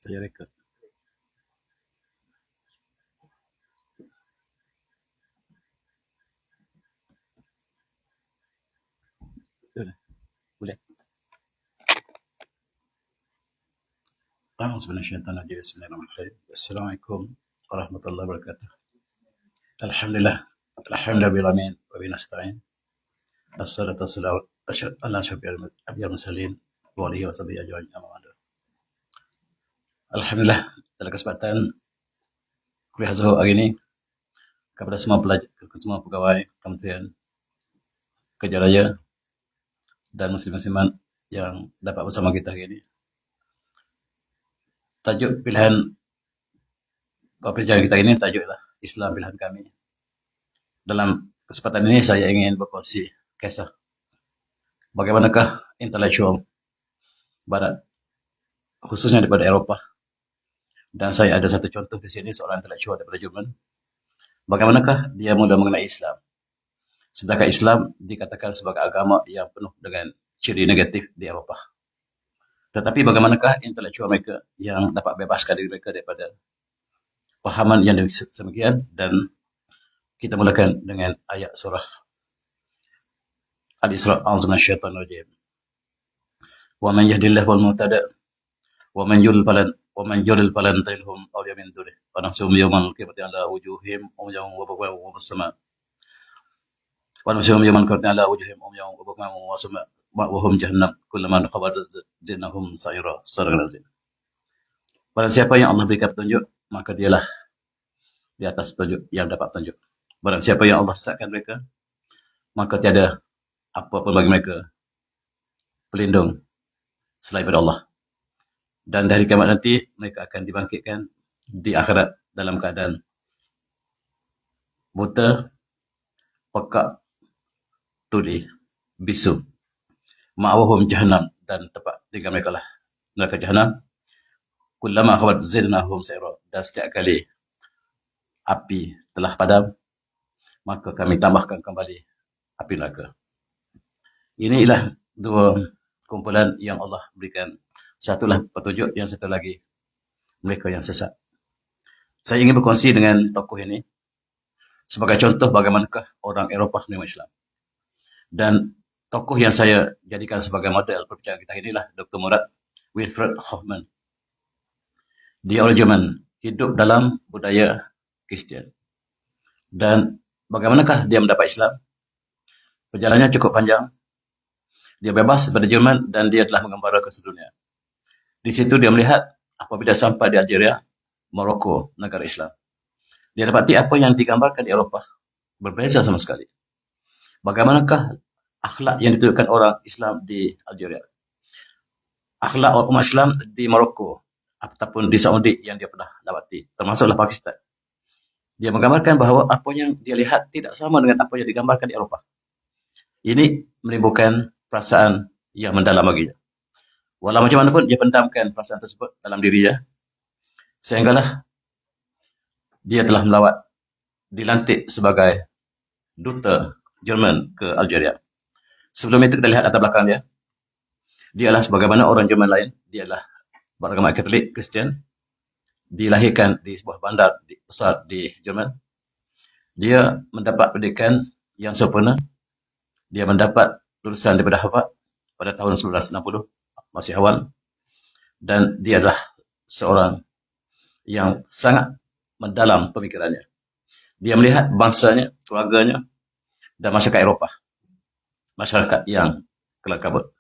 Saya rekod. Boleh. Bismillahirrahmanirrahim. Assalamualaikum warahmatullahi wabarakatuh. Alhamdulillah. Alhamdulillah amin wa binasta'in. Assalatu wassalamu ala asyrafil anbiya'i wal mursalin wa alihi wa sahbihi ajma'in. Amma ba'du. Alhamdulillah, dalam kesempatan kuliah Zuhur hari ini kepada semua pelajar, semua pegawai Kementerian Kerja Raya dan muslim-muslimat yang dapat bersama kita hari ini. Tajuk pilihan perbincangan kita ini tajuklah Islam Pilihan Kami. Dalam kesempatan ini saya ingin berkongsi kisah bagaimanakah intelektual Barat, khususnya daripada Eropah. Dan saya ada satu contoh di sini, seorang intelektual daripada Jerman. Bagaimanakah dia mula mengenai Islam. Sedangkan Islam dikatakan sebagai agama yang penuh dengan ciri negatif di Eropah. Tetapi bagaimanakah intelektual mereka yang dapat bebaskan diri mereka daripada pahaman yang demikian. Dan kita mulakan dengan ayat surah Al-Isra' A'udzubillahi wa man yahdihillahu wal muhtadi wa man yudlil falan tajidhum awliya min dunihi wa nahsyuruhum yawmal qiyamati ala wujuhihim umyan wa bukman wa sama wa nahsyuruhum yawmal qiyamati ala wujuhihim umyan wa bukman wa sama ma'wahum jahannam kullama khabat zinnahum sa'ira. Sadaqallahul. Barang siapa yang Allah berikan petunjuk, maka dialah di atas petunjuk yang dapat petunjuk. Barang siapa yang Allah sesatkan mereka, maka tiada apa-apa bagi mereka pelindung selain pada Allah. Dan dari kiamat nanti mereka akan dibangkitkan di akhirat dalam keadaan buta, pekak, tuli, bisu. Ma'wahum jahannam, dan tempat tinggal mereka lah neraka jahannam. Kullama khawat zidnahum sa'ira, dan setiap kali api telah padam, maka kami tambahkan kembali api neraka. Inilah dua kumpulan yang Allah berikan. Satulah petunjuk, yang satu lagi mereka yang sesat. Saya ingin berkongsi dengan tokoh ini sebagai contoh bagaimanakah orang Eropah menerima Islam. Dan tokoh yang saya jadikan sebagai model perbincangan kita inilah Dr. Murat Wilfried Hoffmann. Dia orang Jerman, hidup dalam budaya Kristian. Dan bagaimanakah dia mendapat Islam? Perjalanannya cukup panjang. Dia bebas daripada Jerman dan dia telah mengembara ke seluruh dunia. Di situ dia melihat apabila sampai di Algeria, Morocco, negara Islam, dia dapati apa yang digambarkan di Eropah berbeza sama sekali. Bagaimanakah akhlak yang ditunjukkan orang Islam di Algeria, akhlak umat Islam di Morocco ataupun di Saudi yang dia pernah dapati, termasuklah Pakistan. Dia menggambarkan bahawa apa yang dia lihat tidak sama dengan apa yang digambarkan di Eropah. Ini menimbulkan perasaan yang mendalam baginya. Walau macam mana pun dia pendamkan perasaan tersebut dalam dirinya, sehinggalah dia telah melawat, dilantik sebagai duta Jerman ke Algeria. Sebelum itu kita lihat latar belakang dia. Dia adalah sebagaimana orang Jerman lain, dia adalah beragama Katolik Kristian, dilahirkan di sebuah bandar besar di Jerman. Dia mendapat pendidikan yang sempurna. Dia mendapat lulusan daripada Harvard pada tahun 1960, masih awal. Dan dia adalah seorang yang sangat mendalam pemikirannya. Dia melihat bangsanya, keluarganya, dan masyarakat Eropah, masyarakat yang kelam kabut.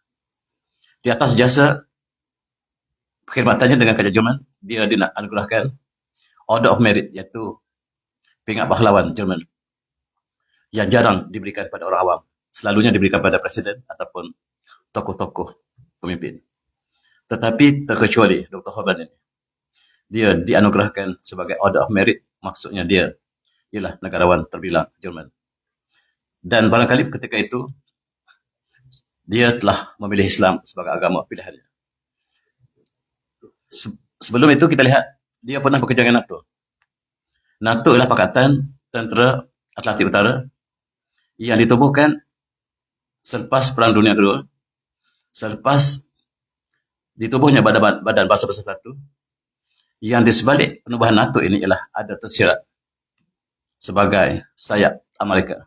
Di atas jasa perkhidmatannya dengan kerajaan Jerman, dia dianugerahkan Order of Merit, iaitu pingat pahlawan Jerman, yang jarang diberikan pada orang awam. Selalunya diberikan pada presiden ataupun tokoh-tokoh pemimpin. Tetapi terkecuali Dr. Hoffmann ini, dia dianugerahkan sebagai Order of Merit, maksudnya dia ialah negarawan terbilang Jerman. Dan barangkali ketika itu dia telah memilih Islam sebagai agama pilihannya. Sebelum itu kita lihat dia pernah bekerja dengan NATO. NATO ialah Pakatan Tentera Atlantik Utara yang ditubuhkan selepas Perang Dunia Kedua, selepas ditubuhnya Badan Bahasa Bersatu Yang di sebalik penubuhan NATO ini ialah ada tersirat sebagai sayap Amerika.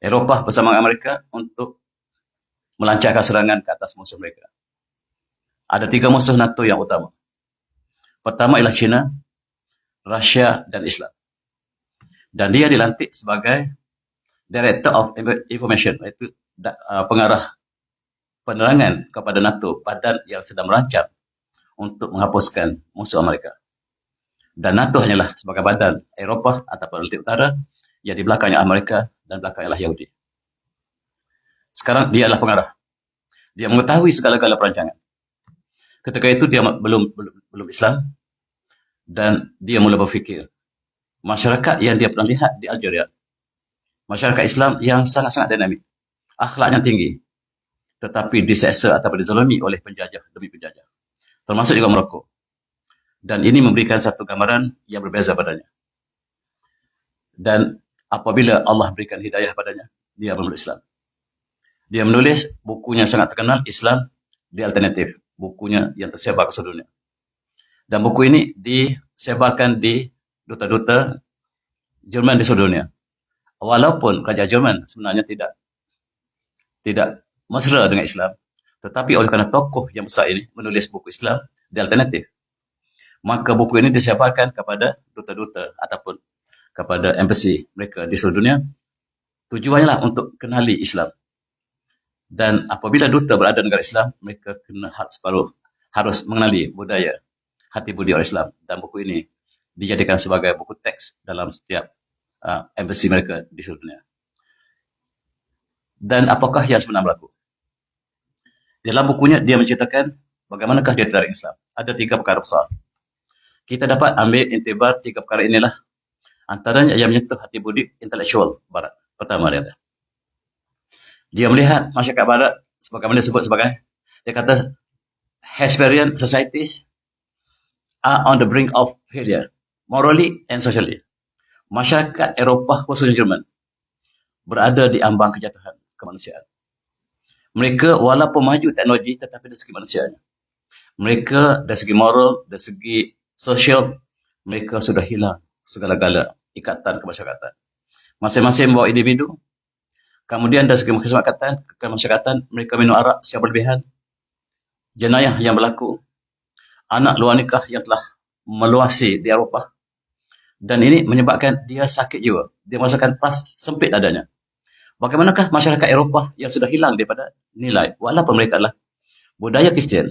Eropah bersama Amerika untuk melancarkan serangan ke atas musuh mereka. Ada 3 musuh NATO yang utama. Pertama ialah China, Rusia, dan Islam. Dan dia dilantik sebagai Director of Information, iaitu pengarah penerangan kepada NATO, badan yang sedang merancang untuk menghapuskan musuh Amerika. Dan NATO hanyalah sebagai badan Eropah atau Atlantik Utara yang di belakangnya Amerika dan belakangnya Yahudi. Sekarang dia adalah pengarah. Dia mengetahui segala-gala perancangan. Ketika itu dia belum Islam dan dia mula berfikir. Masyarakat yang dia pernah lihat di Algeria, masyarakat Islam yang sangat-sangat dinamik, akhlaknya tinggi, tetapi diseksa atau dizalimi oleh penjajah demi penjajah, termasuk juga Maroko. Dan ini memberikan satu gambaran yang berbeza padanya. Dan apabila Allah berikan hidayah padanya, dia memeluk Islam. Dia menulis bukunya sangat terkenal, Islam The Alternative, bukunya yang tersebar ke seluruh dunia. Dan buku ini disebarkan di duta-duta Jerman di seluruh dunia. Walaupun kerajaan Jerman sebenarnya tidak mesra dengan Islam, tetapi oleh kerana tokoh yang besar ini menulis buku Islam The Alternative, maka buku ini disebarkan kepada duta-duta ataupun kepada embassy mereka di seluruh dunia. Tujuannya lah untuk kenali Islam. Dan apabila duta berada di negara Islam, mereka harus mengenali budaya, hati budi orang Islam. Dan buku ini dijadikan sebagai buku teks dalam setiap embassy mereka di seluruh dunia. Dan apakah yang sebenarnya berlaku? Dalam bukunya dia menceritakan bagaimanakah dia tertarik Islam. Ada 3 perkara besar. Kita dapat ambil intibar 3 perkara inilah. Antaranya yang menyentuh hati budi intelektual Barat. Pertama dia melihat masyarakat Barat sebagaimana disebut sebagai, dia kata, Hesperian societies are on the brink of failure, morally and socially. Masyarakat Eropah, khususnya Jerman, berada di ambang kejatuhan kemanusiaan. Mereka walaupun maju teknologi, tetapi dari segi manusianya, mereka dari segi moral, dari segi sosial, mereka sudah hilang segala-gala ikatan kemasyarakatan. Masing-masing membawa individu. Kemudian dari segi kemasyarakatan, mereka minum arak secara berlebihan. Jenayah yang berlaku. Anak luar nikah yang telah meluasi di Eropah. Dan ini menyebabkan dia sakit jiwa. Dia merasakan sempit dadanya. Bagaimanakah masyarakat Eropah yang sudah hilang daripada nilai, walaupun mereka adalah budaya Kristian.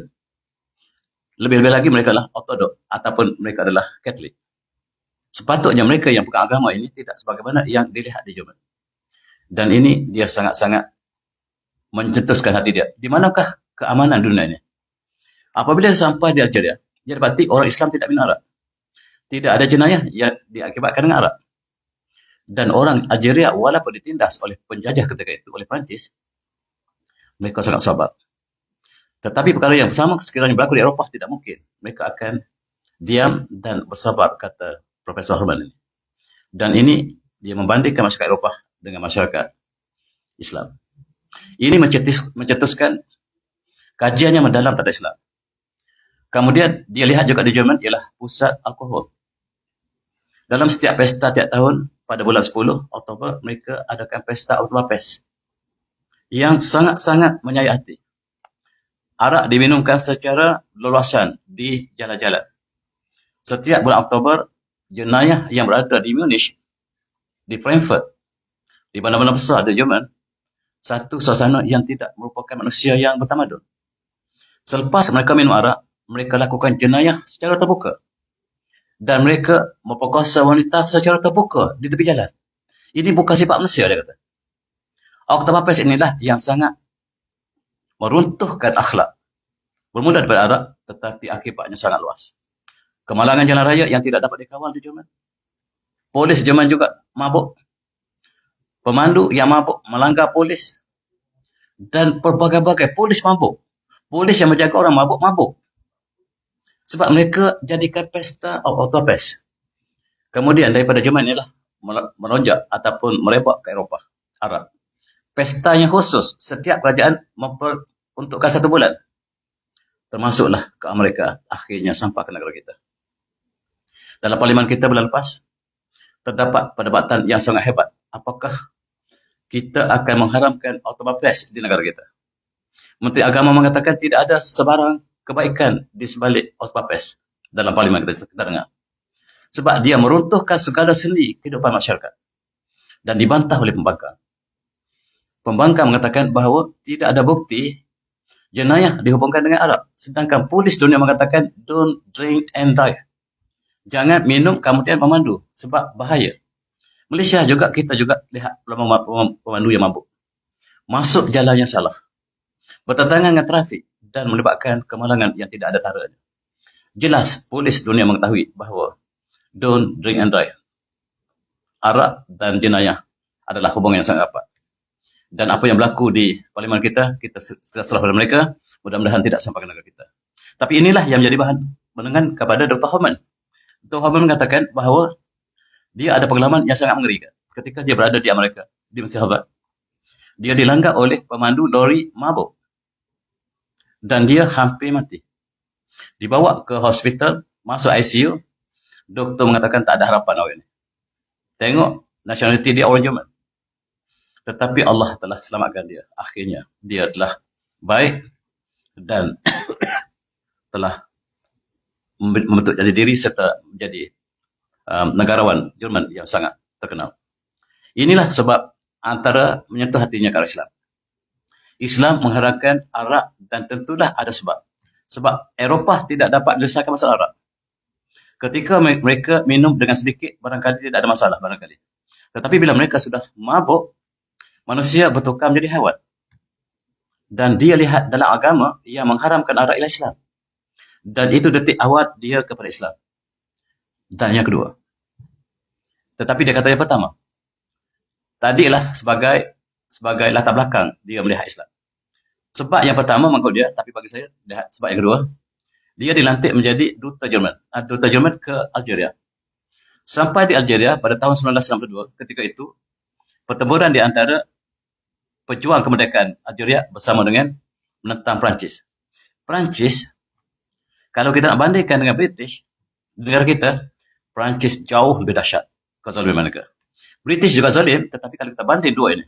Lebih-lebih lagi mereka adalah Ortodok ataupun mereka adalah Katolik. Sepatutnya mereka yang pegang agama ini tidak sebagaimana yang dilihat di Jerman. Dan ini dia sangat-sangat mencetuskan hati dia. Di manakah keamanan dunia ini? Apabila sampai di Algeria, dia dapati orang Islam tidak minum arak. Tidak ada jenayah yang diakibatkan dengan arak. Dan orang Algeria walaupun ditindas oleh penjajah ketika itu, oleh Perancis, mereka sangat sabar. Tetapi perkara yang sama sekiranya berlaku di Eropah tidak mungkin. Mereka akan diam dan bersabar, kata Profesor Herman ini. Dan ini dia membandingkan masyarakat Eropah dengan masyarakat Islam. Ini mencetuskan kajiannya mendalam terhadap Islam. Kemudian dia lihat juga di Jerman ialah pusat alkohol. Dalam setiap pesta tiap tahun pada bulan 10 Oktober mereka adakan pesta Oktoberfest yang sangat-sangat menyayat hati. Arak diminumkan secara leluasan di jalan-jalan. Setiap bulan Oktober, jenayah yang berada di Munich, di Frankfurt, di bandar-bandar besar di Jerman, satu suasana yang tidak merupakan manusia yang bertamadun. Selepas mereka minum arak, mereka lakukan jenayah secara terbuka. Dan mereka memperkosa wanita secara terbuka di tepi jalan. Ini bukan sifat manusia, dia kata. Oktoberfest inilah yang sangat meruntuhkan akhlak. Bermula daripada arak, tetapi akibatnya sangat luas. Kemalangan jalan raya yang tidak dapat dikawal di Jerman. Polis Jerman juga mabuk. Pemandu yang mabuk melanggar polis. Dan pelbagai-bagai polis mabuk. Polis yang menjaga orang mabuk-mabuk. Sebab mereka jadikan pesta Oktoberfest. Kemudian daripada Jerman inilah melonjak ataupun merebak ke Eropah, Arab. Pesta yang khusus, setiap kerajaan memperuntukkan 1 bulan. Termasuklah ke Amerika, akhirnya sampai ke negara kita. Dalam parlimen kita bulan lepas, terdapat perdebatan yang sangat hebat. Apakah kita akan mengharamkan autobapes di negara kita? Menteri Agama mengatakan tidak ada sebarang kebaikan di sebalik autobapes dalam parlimen kita dengar. Sebab dia meruntuhkan segala sendi kehidupan masyarakat. Dan dibantah oleh pembangkang. Pembangkang mengatakan bahawa tidak ada bukti jenayah dihubungkan dengan arak. Sedangkan polis dunia mengatakan don't drink and drive. Jangan minum kemudian memandu sebab bahaya. Malaysia juga, kita juga lihat pemandu yang mabuk. Masuk jalan yang salah. Bertentangan dengan trafik dan menyebabkan kemalangan yang tidak ada taranya. Jelas polis dunia mengetahui bahawa don't drink and drive. Arak dan jenayah adalah hubungan yang sangat rapat. Dan apa yang berlaku di parlimen kita serah pada mereka, mudah-mudahan tidak sampai ke negara kita. Tapi inilah yang menjadi bahan menengan kepada Dr. Homan. Dr. Homan mengatakan bahawa dia ada pengalaman yang sangat mengerikan ketika dia berada di Amerika, di Mesir Harvard. Dia dilanggar oleh pemandu lori mabuk. Dan dia hampir mati. Dibawa ke hospital, masuk ICU, doktor mengatakan tak ada harapan awak ini. Tengok, nationality dia orang Jerman. Tetapi Allah telah selamatkan dia. Akhirnya, dia telah baik dan telah membentuk jati diri serta menjadi negarawan Jerman yang sangat terkenal. Inilah sebab antara menyentuh hatinya ke Islam. Islam mengharamkan arak dan tentulah ada sebab. Sebab Eropah tidak dapat menyelesaikan masalah arak. Ketika mereka minum dengan sedikit, barangkali tidak ada masalah barangkali. Tetapi bila mereka sudah mabuk, manusia bertukar menjadi haiwan. Dan dia lihat dalam agama yang mengharamkan arak ialah Islam. Dan itu detik awal dia kepada Islam. Dan yang kedua. Tetapi dia kata yang pertama. Tadilah sebagai latar belakang dia melihat Islam. Sebab yang pertama mengikut dia, tapi bagi saya, sebab yang kedua, dia dilantik menjadi duta Jerman ke Algeria. Sampai di Algeria pada tahun 1962, ketika itu, pertempuran di antara pejuang kemerdekaan Algeria bersama dengan menentang Perancis. Perancis, kalau kita nak bandingkan dengan British, negara kita, Perancis jauh lebih dahsyat kezaliman mereka. British juga zalim, tetapi kalau kita banding dua ini,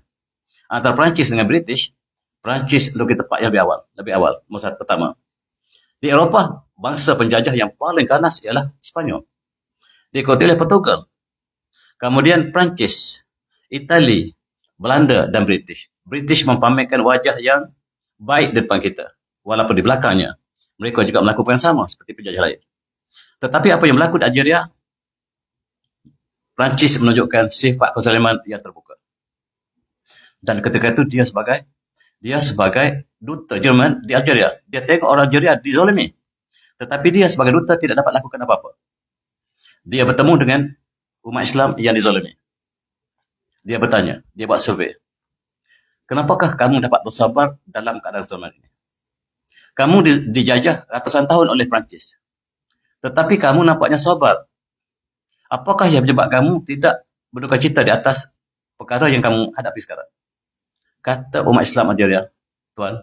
antara Perancis dengan British, Perancis lebih tepat yang lebih awal, masa pertama. Di Eropah, bangsa penjajah yang paling ganas ialah Sepanyol. Diikuti oleh Portugal. Kemudian Perancis, Itali, Belanda dan British. British mempamerkan wajah yang baik di depan kita. Walaupun di belakangnya, mereka juga melakukan sama seperti penjajah lain. Tetapi apa yang berlaku di Algeria, Perancis menunjukkan sifat kezaliman yang terbuka. Dan ketika itu dia sebagai duta Jerman di Algeria. Dia tengok orang Algeria dizalimi. Tetapi dia sebagai duta tidak dapat lakukan apa-apa. Dia bertemu dengan umat Islam yang dizalimi. Dia bertanya, dia buat survei. Kenapakah kamu dapat bersabar dalam keadaan zaman ini? Kamu dijajah ratusan tahun oleh Perancis. Tetapi kamu nampaknya sabar. Apakah yang menyebabkan kamu tidak berduka cita di atas perkara yang kamu hadapi sekarang? Kata umat Islam Algeria, Tuan,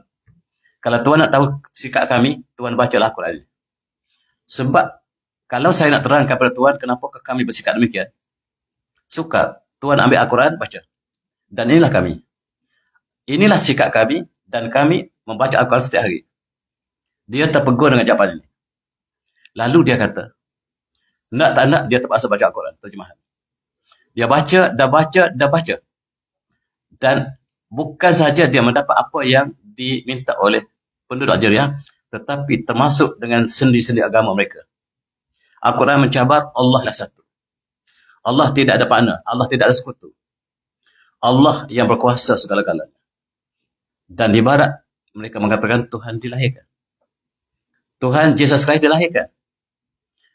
kalau Tuan nak tahu sikap kami, Tuan bacalah Al-Quran. Sebab kalau saya nak terangkan kepada Tuan kenapa kami bersikap demikian, sukar. Tuan ambil Al-Quran, baca. Dan inilah kami. Inilah sikap kami dan kami membaca Al-Quran setiap hari. Dia terpegur dengan jawapan ini. Lalu dia kata, nak tak nak, dia terpaksa baca Al-Quran, terjemahan. Dia baca. Dan bukan sahaja dia mendapat apa yang diminta oleh penduduk Algeria, tetapi termasuk dengan sendi-sendi agama mereka. Al-Quran mencabar Allah lah satu. Allah tidak ada partner. Allah tidak ada sekutu. Allah yang berkuasa segala-galanya. Dan di barat, mereka mengatakan Tuhan dilahirkan. Tuhan Yesus Kristus dilahirkan.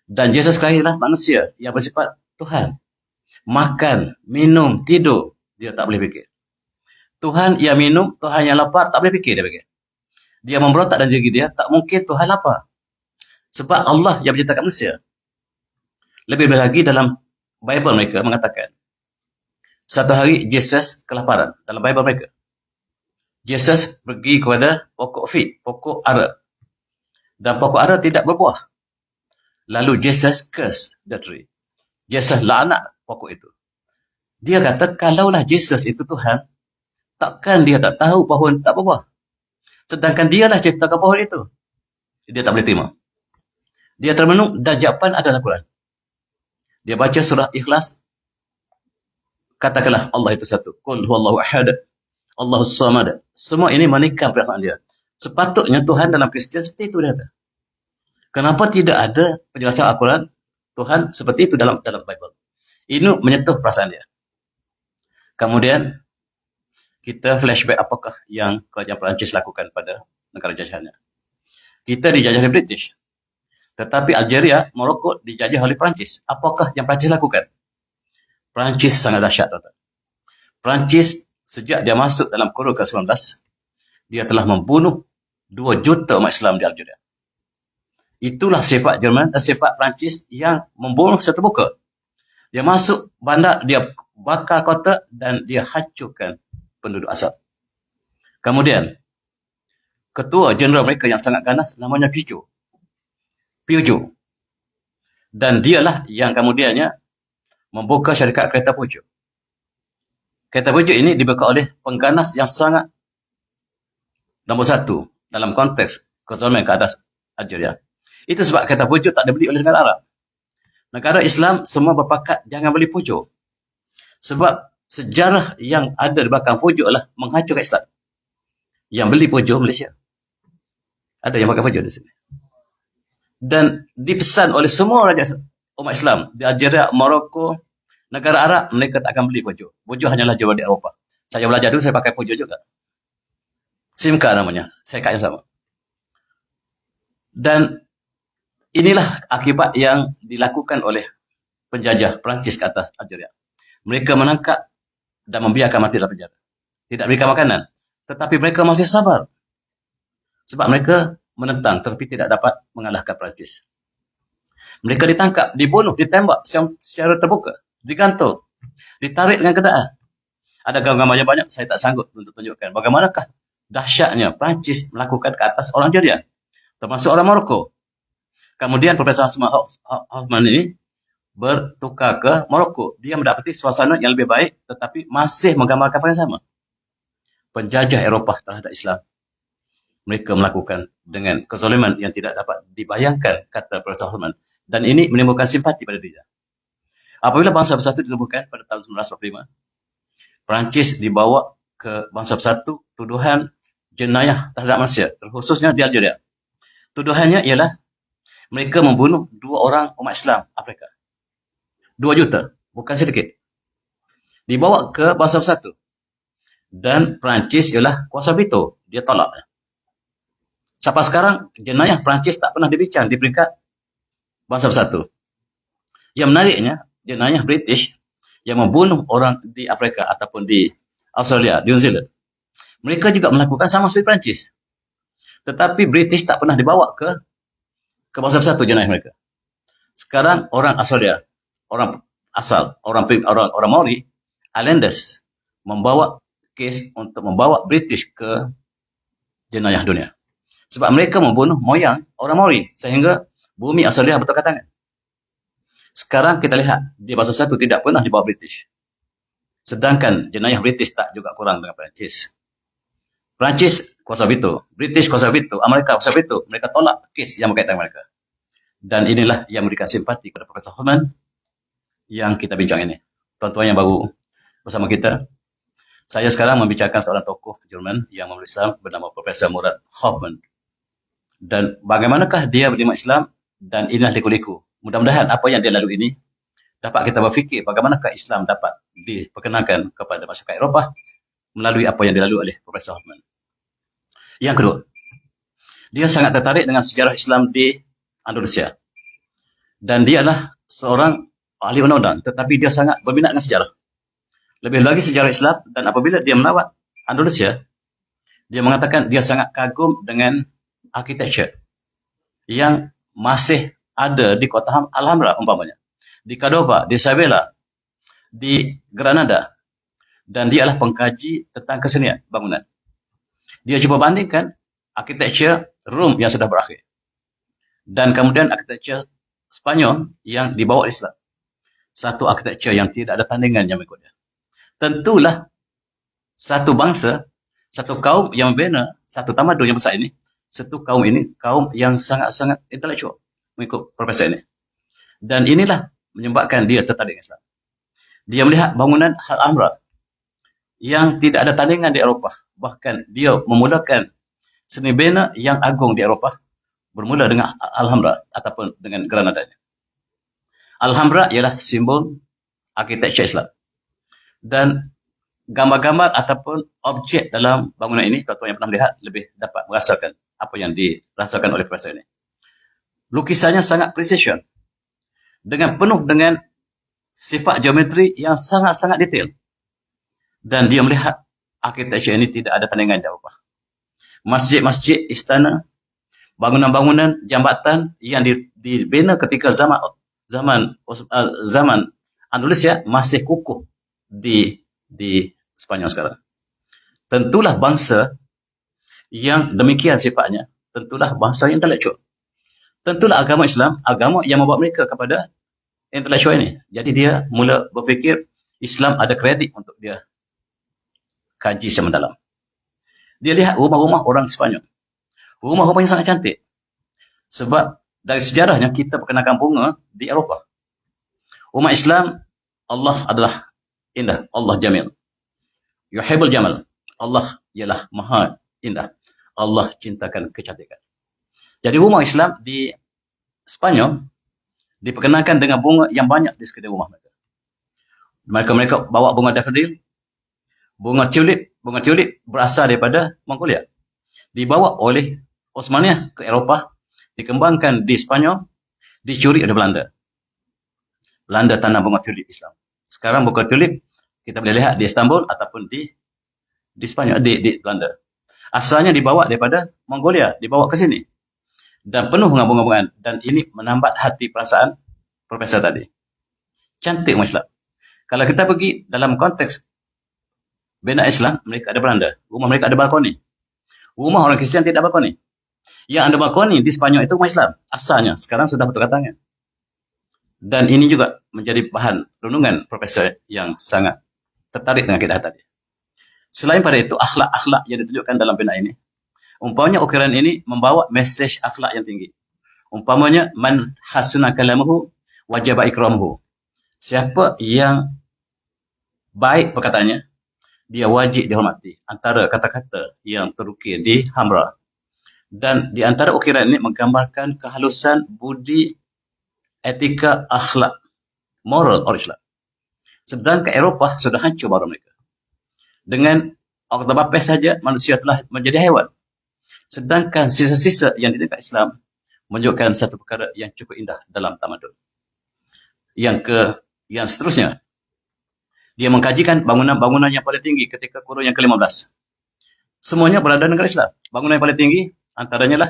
Dan Yesus Kristus adalah manusia yang bersifat Tuhan. Makan, minum, tidur, dia tak boleh fikir. Tuhan yang minum, Tuhan yang lapar, tak boleh fikir dia fikir. Dia memberontak dalam diri dia, tak mungkin Tuhan lapar. Sebab Allah yang menciptakan manusia. Lebih lagi dalam Bible mereka mengatakan, satu hari Yesus kelaparan dalam Bible mereka. Yesus pergi kepada pokok fig, pokok ara. Dan pokok ara tidak berbuah. Lalu Jesus curse the tree. Jesus laknat pokok itu. Dia kata, kalaulah Jesus itu Tuhan, takkan dia tak tahu pohon tak berbuah. Sedangkan dialah ciptakan pohon itu. Dia tak boleh terima. Dia termenung dan jawapan adalah Quran. Dia baca surah Ikhlas, katakanlah Allah itu satu. Qul huwallahu ahad, Allahus samad. Semua ini menikam perkataan dia. Sepatutnya Tuhan dalam Kristian seperti itu dia kata. Kenapa tidak ada penjelasan Al-Quran Tuhan seperti itu dalam Bible? Ini menyentuh perasaan dia. Kemudian kita flashback apakah yang kerajaan Perancis lakukan pada negara jajahannya. Kita dijajah oleh British. Tetapi Algeria, Morocco dijajah oleh Perancis. Apakah yang Perancis lakukan? Perancis sangat dahsyat, tuan-tuan. Perancis sejak dia masuk dalam kurun ke-19, dia telah membunuh 2 juta umat Islam di Algeria. Itulah sifat Jerman dan sifat Perancis yang membunuh satu buka. Dia masuk bandar, dia bakar kota dan dia hancurkan penduduk asal. Kemudian, ketua jeneral mereka yang sangat ganas namanya Peugeot. Dan dialah yang kemudiannya membuka syarikat kereta Peugeot. Kereta Peugeot ini dibuka oleh pengganas yang sangat nombor 1 dalam konteks kezaliman ke atas Algeria. Itu sebab kereta Peugeot tak dibeli oleh negara Arab. Negara Islam semua berpakat jangan beli Peugeot. Sebab sejarah yang ada di belakang Peugeot adalah menghancurkan Islam. Yang beli Peugeot Malaysia. Ada yang pakai Peugeot di sini. Dan dipesan oleh semua raja umat Islam di Algeria, Morocco, negara Arab, mereka tak akan beli Peugeot. Peugeot hanyalah jual di Eropah. Saya belajar dulu, saya pakai Peugeot juga. Simca namanya, saya yang sama. Dan inilah akibat yang dilakukan oleh penjajah Perancis ke atas Algeria. Mereka menangkap dan membiarkan mati dalam penjara. Tidak berikan makanan. Tetapi mereka masih sabar. Sebab mereka menentang tetapi tidak dapat mengalahkan Perancis. Mereka ditangkap, dibunuh, ditembak secara terbuka, digantung, ditarik dengan kenderaan. Ada gambar-gambarnya banyak, saya tak sanggup untuk tunjukkan. Bagaimanakah dahsyatnya Perancis melakukan ke atas orang Algeria, termasuk orang Morocco. Kemudian Profesor Hoffman ini bertukar ke Morocco. Dia mendapati suasana yang lebih baik tetapi masih menggambarkan apa yang sama. Penjajah Eropah terhadap Islam. Mereka melakukan dengan kezaliman yang tidak dapat dibayangkan, kata Profesor Hoffman. Dan ini menimbulkan simpati pada dia. Apabila Bangsa Bersatu ditubuhkan pada tahun 1945, Perancis dibawa ke Bangsa Bersatu tuduhan jenayah terhadap manusia, terkhususnya di Algeria. Tuduhannya ialah mereka membunuh 2 orang umat Islam Afrika. 2 juta, bukan sedikit. Dibawa ke Bangsa Bersatu. Dan Perancis ialah kuasa veto, dia tolak. Sampai sekarang, jenayah Perancis tak pernah dibincang di peringkat Bangsa Bersatu. Yang menariknya, jenayah British yang membunuh orang di Afrika ataupun di Australia, di New Zealand. Mereka juga melakukan sama seperti Perancis. Tetapi British tak pernah dibawa ke Bangsa Bersatu jenayah mereka. Sekarang orang Australia, orang asal, orang Maori, Islanders, membawa kes untuk membawa British ke jenayah dunia. Sebab mereka membunuh moyang orang Maori sehingga bumi Australia bertukar tangan. Sekarang kita lihat di Bangsa Bersatu tidak pernah dibawa British. Sedangkan jenayah British tak juga kurang dengan Perancis. Perancis kuasa veto, British kuasa veto, Amerika kuasa veto. Mereka tolak kes yang berkaitan dengan mereka. Dan inilah yang memberikan simpati kepada Profesor Hoffman yang kita bincang ini. Tuan-tuan yang baru bersama kita, saya sekarang membicarakan seorang tokoh Jerman yang memeluk Islam bernama Profesor Murat Hoffman. Dan bagaimanakah dia menerima Islam, dan inilah liku-liku. Mudah-mudahan apa yang dia lalui ini dapat kita berfikir bagaimanakah Islam dapat diperkenalkan kepada masyarakat Eropah melalui apa yang dilalui oleh Profesor Hoffman. Yang kedua, dia sangat tertarik dengan sejarah Islam di Andalusia. Dan dia adalah seorang ahli undang-undang, tetapi dia sangat berminat dengan sejarah. Lebih lagi sejarah Islam, dan apabila dia melawat Andalusia, dia mengatakan dia sangat kagum dengan architecture yang masih ada di kota Alhambra umpamanya, di Cordova, di Sevilla, di Granada. Dan dia adalah pengkaji tentang kesenian bangunan. Dia cuba bandingkan architecture Rom yang sudah berakhir dan kemudian architecture Spanyol yang dibawa Islam. Satu architecture yang tidak ada tandingannya mengikutnya. Tentulah satu bangsa, satu kaum yang membina satu tamadun yang besar ini, satu kaum ini, kaum yang sangat-sangat intelektual mengikut profesor ini. Dan inilah menyebabkan dia tertarik dengan Islam. Dia melihat bangunan Alhambra yang tidak ada tandingan di Eropah. Bahkan dia memulakan seni bina yang agung di Eropah bermula dengan Alhambra ataupun dengan Granada. Alhambra ialah simbol arkitektur Islam. Dan gambar-gambar ataupun objek dalam bangunan ini, tuan-tuan yang pernah melihat lebih dapat merasakan apa yang dirasakan oleh profesor ini. Lukisannya sangat precision, dengan penuh dengan sifat geometri yang sangat-sangat detail. Dan dia melihat arkitektur ini tidak ada tandingan di Eropah. Masjid-masjid, istana, bangunan-bangunan, jambatan yang dibina ketika zaman Andalusia masih kukuh di Spanyol sekarang. Tentulah bangsa yang demikian sifatnya, tentulah bangsa yang intelektual. Tentulah agama Islam, agama yang membawa mereka kepada intelektual ini. Jadi dia mula berfikir Islam ada kredit untuk dia kaji secara mendalam. Dia lihat rumah-rumah orang Spanyol. Rumah-rumahnya sangat cantik. Sebab dari sejarahnya kita perkenalkan bunga di Eropah. Umat Islam, Allah adalah indah. Allah jamil. Yuhibbul jamal. Allah ialah maha indah. Allah cintakan kecantikan. Jadi rumah Islam di Spanyol diperkenalkan dengan bunga yang banyak di sekitar rumah mereka. Mereka bawa bunga daffodil, bunga tulip berasal daripada Mongolia. Dibawa oleh Osmaniyah ke Eropah, dikembangkan di Spanyol, dicuri oleh Belanda. Belanda tanam bunga tulip Islam. Sekarang bunga tulip kita boleh lihat di Istanbul ataupun di Spanyol, di Belanda. Asalnya dibawa daripada Mongolia, dibawa ke sini. Dan penuh dengan bunga-bungaan. Dan ini menambat hati perasaan profesor tadi. Cantik umat Islam. Kalau kita pergi dalam konteks bina Islam, mereka ada beranda. Rumah mereka ada balkoni. Rumah orang Kristian tidak balkoni. Yang ada balkoni di Spanyol itu umat Islam. Asalnya, sekarang sudah bertukar tangan. Dan ini juga menjadi bahan renungan profesor yang sangat tertarik dengan kaidah tadi. Selain pada itu, akhlak-akhlak yang ditunjukkan dalam bina ini. Umpamanya ukiran ini membawa mesej akhlak yang tinggi. Umpamanya, man hasuna kalamahu wajaba ikramuhu. Siapa yang baik perkataannya, dia wajib dihormati. Antara kata-kata yang terukir di Alhambra. Dan di antara ukiran ini menggambarkan kehalusan budi, etika, akhlak, moral orang Islam. Sedangkan Eropah sudah hancur moral mereka. Dengan Oktoberfest saja manusia telah menjadi hewan. Sedangkan sisa-sisa yang di dekat Islam menunjukkan satu perkara yang cukup indah dalam tamadun. Yang seterusnya, dia mengkajikan bangunan-bangunan yang paling tinggi ketika kurun yang ke-15. Semuanya berada di negara Islam. Bangunan yang paling tinggi antaranya lah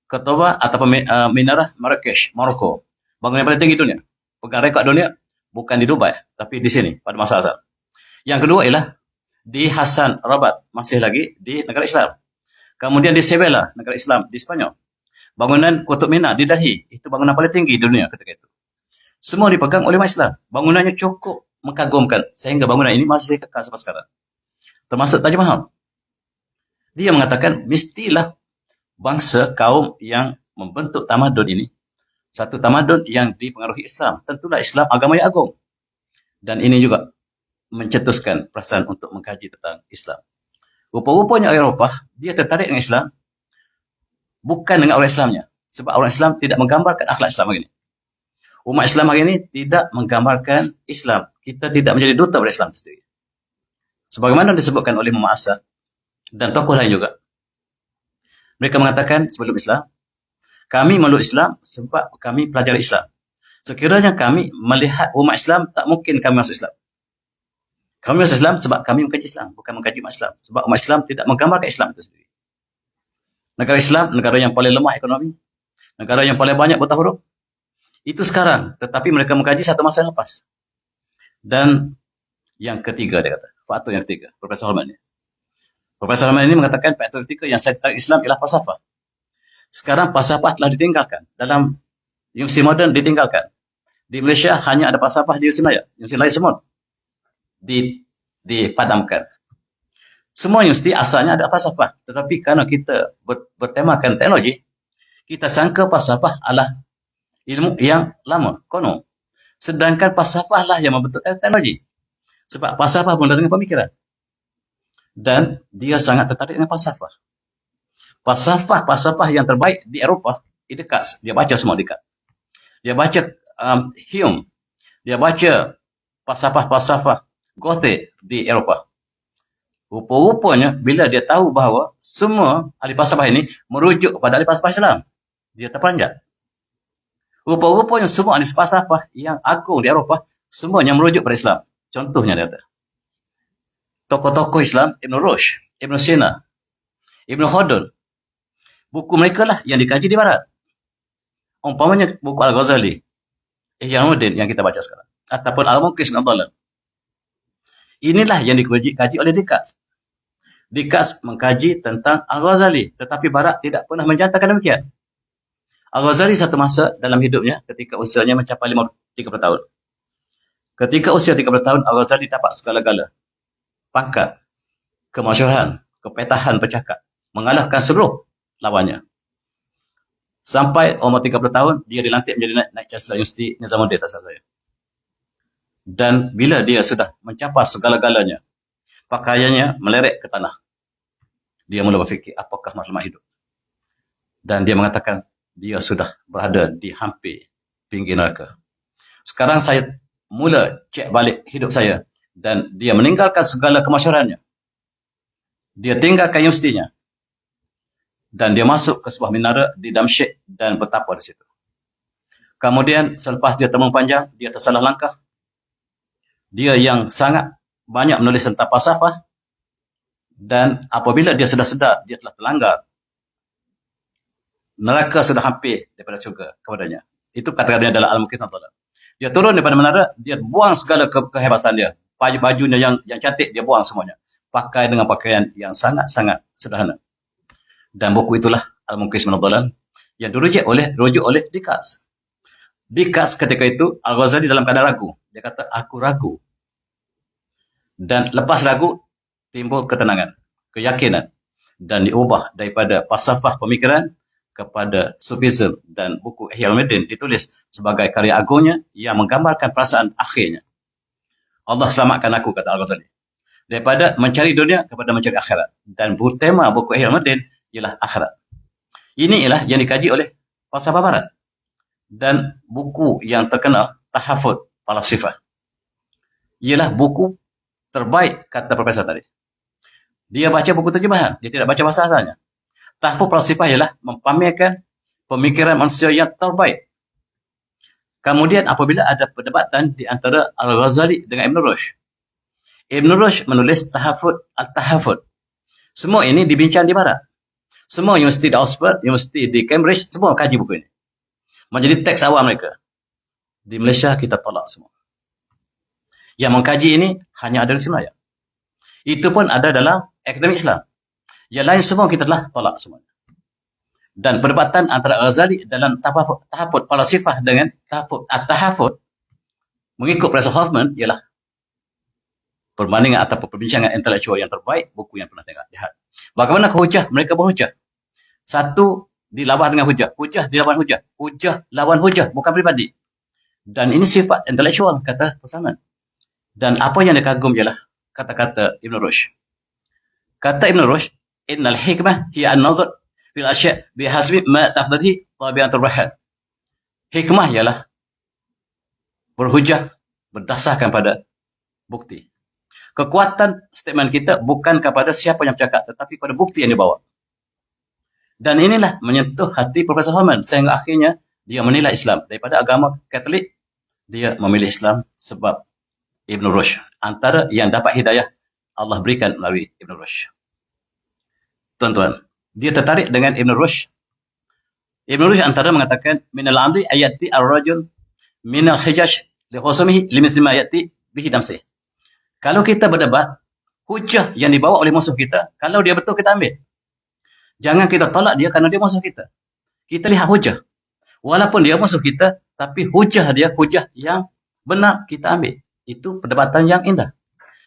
Cordoba atau Menara Marrakesh, Maroko. Bangunan yang paling tinggi dunia. Pegang rekod dunia bukan di Dubai, tapi di sini pada masa asal. Yang kedua ialah di Hasan Rabat, masih lagi di negara Islam. Kemudian di Sevilla, negara Islam di Spanyol. Bangunan Qutub Minar di Delhi, itu bangunan paling tinggi di dunia ketika itu. Semua dipegang oleh umat Islam. Bangunannya cukup mengagumkan sehingga bangunan ini masih kekal sampai sekarang. Termasuk Taj Mahal. Dia mengatakan mestilah bangsa kaum yang membentuk tamadun ini satu tamadun yang dipengaruhi Islam. Tentulah Islam agama yang agung. Dan ini juga mencetuskan perasaan untuk mengkaji tentang Islam. Rupa-rupanya Eropah, dia tertarik dengan Islam bukan dengan orang Islamnya. Sebab orang Islam tidak menggambarkan akhlak Islam hari ini. Umat Islam hari ini tidak menggambarkan Islam. Kita tidak menjadi duta pada Islam sendiri. Sebagaimana disebutkan oleh Muhammad Asa dan tokoh lain juga. Mereka mengatakan sebelum Islam, kami meluk Islam sebab kami pelajari Islam. Sekiranya kami melihat umat Islam, tak mungkin kami masuk Islam. Kami masuk Islam sebab kami mengkaji Islam, bukan mengkaji umat Islam. Sebab umat Islam tidak menggambarkan Islam itu sendiri. Negara Islam, negara yang paling lemah ekonomi, negara yang paling banyak buta huruf, itu sekarang. Tetapi mereka mengkaji satu masa yang lepas. Dan yang ketiga, dia kata, faktor yang ketiga, Profesor Halman ini. Profesor Halman ini mengatakan faktor ketiga yang saya tarik Islam ialah falsafah. Sekarang falsafah telah ditinggalkan dalam Universiti moden ditinggalkan. Di Malaysia hanya ada falsafah di Universiti Melayu. Universiti lain semua dipadamkan. Semua universiti asalnya ada falsafah. Tetapi kerana kita bertemakan teknologi, kita sangka falsafah adalah ilmu yang lama, konon. Sedangkan falsafah lah yang membentuk teknologi. Sebab falsafah benar dengan pemikiran. Dan dia sangat tertarik dengan falsafah. Falsafah yang terbaik di Eropah, Descartes. Dia baca semua Descartes. Dia baca Hume. Dia baca falsafah Gothic di Eropah. Rupa-rupanya, bila dia tahu bahawa semua ahli falsafah ini merujuk kepada ahli falsafah Islam, dia terperanjat. Rupa-rupanya semua ahli falsafah yang agung di Eropah, semuanya merujuk pada Islam. Contohnya dia kata, tokoh-tokoh Islam, Ibn Rushd, Ibn Sina, Ibn Khaldun, buku mereka lah yang dikaji di Barat. Umpamanya buku Al-Ghazali, Ihya Ulumuddin yang kita baca sekarang, ataupun Al-Muqis bin Abdullah. Inilah yang dikaji oleh Descartes. Descartes mengkaji tentang Al-Ghazali, tetapi Barat tidak pernah menyatakan demikian. Al-Ghazali satu masa dalam hidupnya, ketika usianya mencapai 30 tahun. Ketika usia 30 tahun, Al-Ghazali dapat segala-gala. Pangkat, kemasyhuran, kepetahan bercakap, mengalahkan seluruh lawannya. Sampai umur 30 tahun, dia dilantik menjadi Naib Chancellor Universiti Nizamuddin tak salah saya. Dan bila dia sudah mencapai segala-galanya, pakaiannya meleret ke tanah. Dia mula berfikir, apakah matlamat hidup? Dan dia mengatakan, dia sudah berada di hampir pinggir neraka. Sekarang saya mula cek balik hidup saya. Dan dia meninggalkan segala kemasyhurannya. Dia tinggalkan universitinya. Dan dia masuk ke sebuah minara di Damsyik dan bertapa di situ. Kemudian selepas dia terbang panjang, dia tersalah langkah. Dia yang sangat banyak menulis tentang falsafah. Dan apabila dia sudah sedar, dia telah terlanggar. Neraka sudah hampir daripada syurga kepadanya. Itu kata-katanya adalah Al-Muqis bin Abdullah. Dia turun daripada menara, dia buang segala kehebatan dia. Bajunya yang cantik, dia buang semuanya. Pakai dengan pakaian yang sangat-sangat sederhana. Dan buku itulah Al-Muqis bin Abdullah yang dirujuk oleh Descartes. Descartes ketika itu, Al-Ghazali dalam keadaan ragu. Dia kata, aku ragu. Dan lepas ragu, timbul ketenangan, keyakinan. Dan diubah daripada falsafah pemikiran kepada Sufism. Dan buku Ihya Ulumuddin ditulis sebagai karya agungnya yang menggambarkan perasaan akhirnya. Allah selamatkan aku, kata Al-Ghazali. Daripada mencari dunia kepada mencari akhirat. Dan tema buku Ihya Ulumuddin ialah akhirat. Ini ialah yang dikaji oleh falsafah Barat. Dan buku yang terkenal, Tahafut Falasifah, ialah buku terbaik, kata Profesor tadi. Dia baca buku terjemahan, dia tidak baca bahasa asalnya. Tahafut Falasifah ialah mempamerkan pemikiran manusia yang terbaik. Kemudian apabila ada perdebatan di antara Al-Ghazali dengan Ibn Rushd. Ibn Rushd menulis Al-Tahafut. Semua ini dibincang di Barat. Semua universiti di Oxford, universiti di Cambridge, semua kaji buku ini. Menjadi teks awal mereka. Di Malaysia kita tolak semua. Yang mengkaji ini hanya ada di Melayu. Itu pun ada dalam akademi Islam. Yang lain semua kita telah tolak semuanya. Dan perdebatan antara Ghazali dalam tahafut falasifah dengan tahafut mengikut Profesor Hoffman ialah perbandingan atau perbincangan intelektual yang terbaik buku yang pernah lihat. Bagaimana hujah mereka berhujah? Satu dilawan dengan hujah, hujah dilawan hujah, hujah lawan hujah, bukan pribadi. Dan ini sifat intelektual, kata Salman. Dan apa yang dikagum ialah kata-kata Ibn Rushd. Kata Ibn Rushd, innal hikmah hiya an-nazar fil asya' bihasbi ma taqtadi tabi'atur rahal. Hikmah ialah berhujah berdasarkan pada bukti. Kekuatan statement kita bukan kepada siapa yang bercakap, tetapi pada bukti yang dibawa. Dan inilah menyentuh hati Profesor Hoffman sehingga akhirnya dia menilai Islam. Daripada agama Katolik, dia memilih Islam sebab Ibn Rushd. Antara yang dapat hidayah Allah berikan melalui Ibn Rushd. Tuan-tuan, dia tertarik dengan Ibn Rushd. Ibn Rushd antara mengatakan, minal amri ayati ar-rajul minal hijaj li khusumihi limuslima ayati bihi damsih. Kalau kita berdebat, hujah yang dibawa oleh musuh kita, kalau dia betul kita ambil. Jangan kita tolak dia kerana dia musuh kita. Kita lihat hujah. Walaupun dia musuh kita, tapi hujah dia hujah yang benar kita ambil. Itu perdebatan yang indah.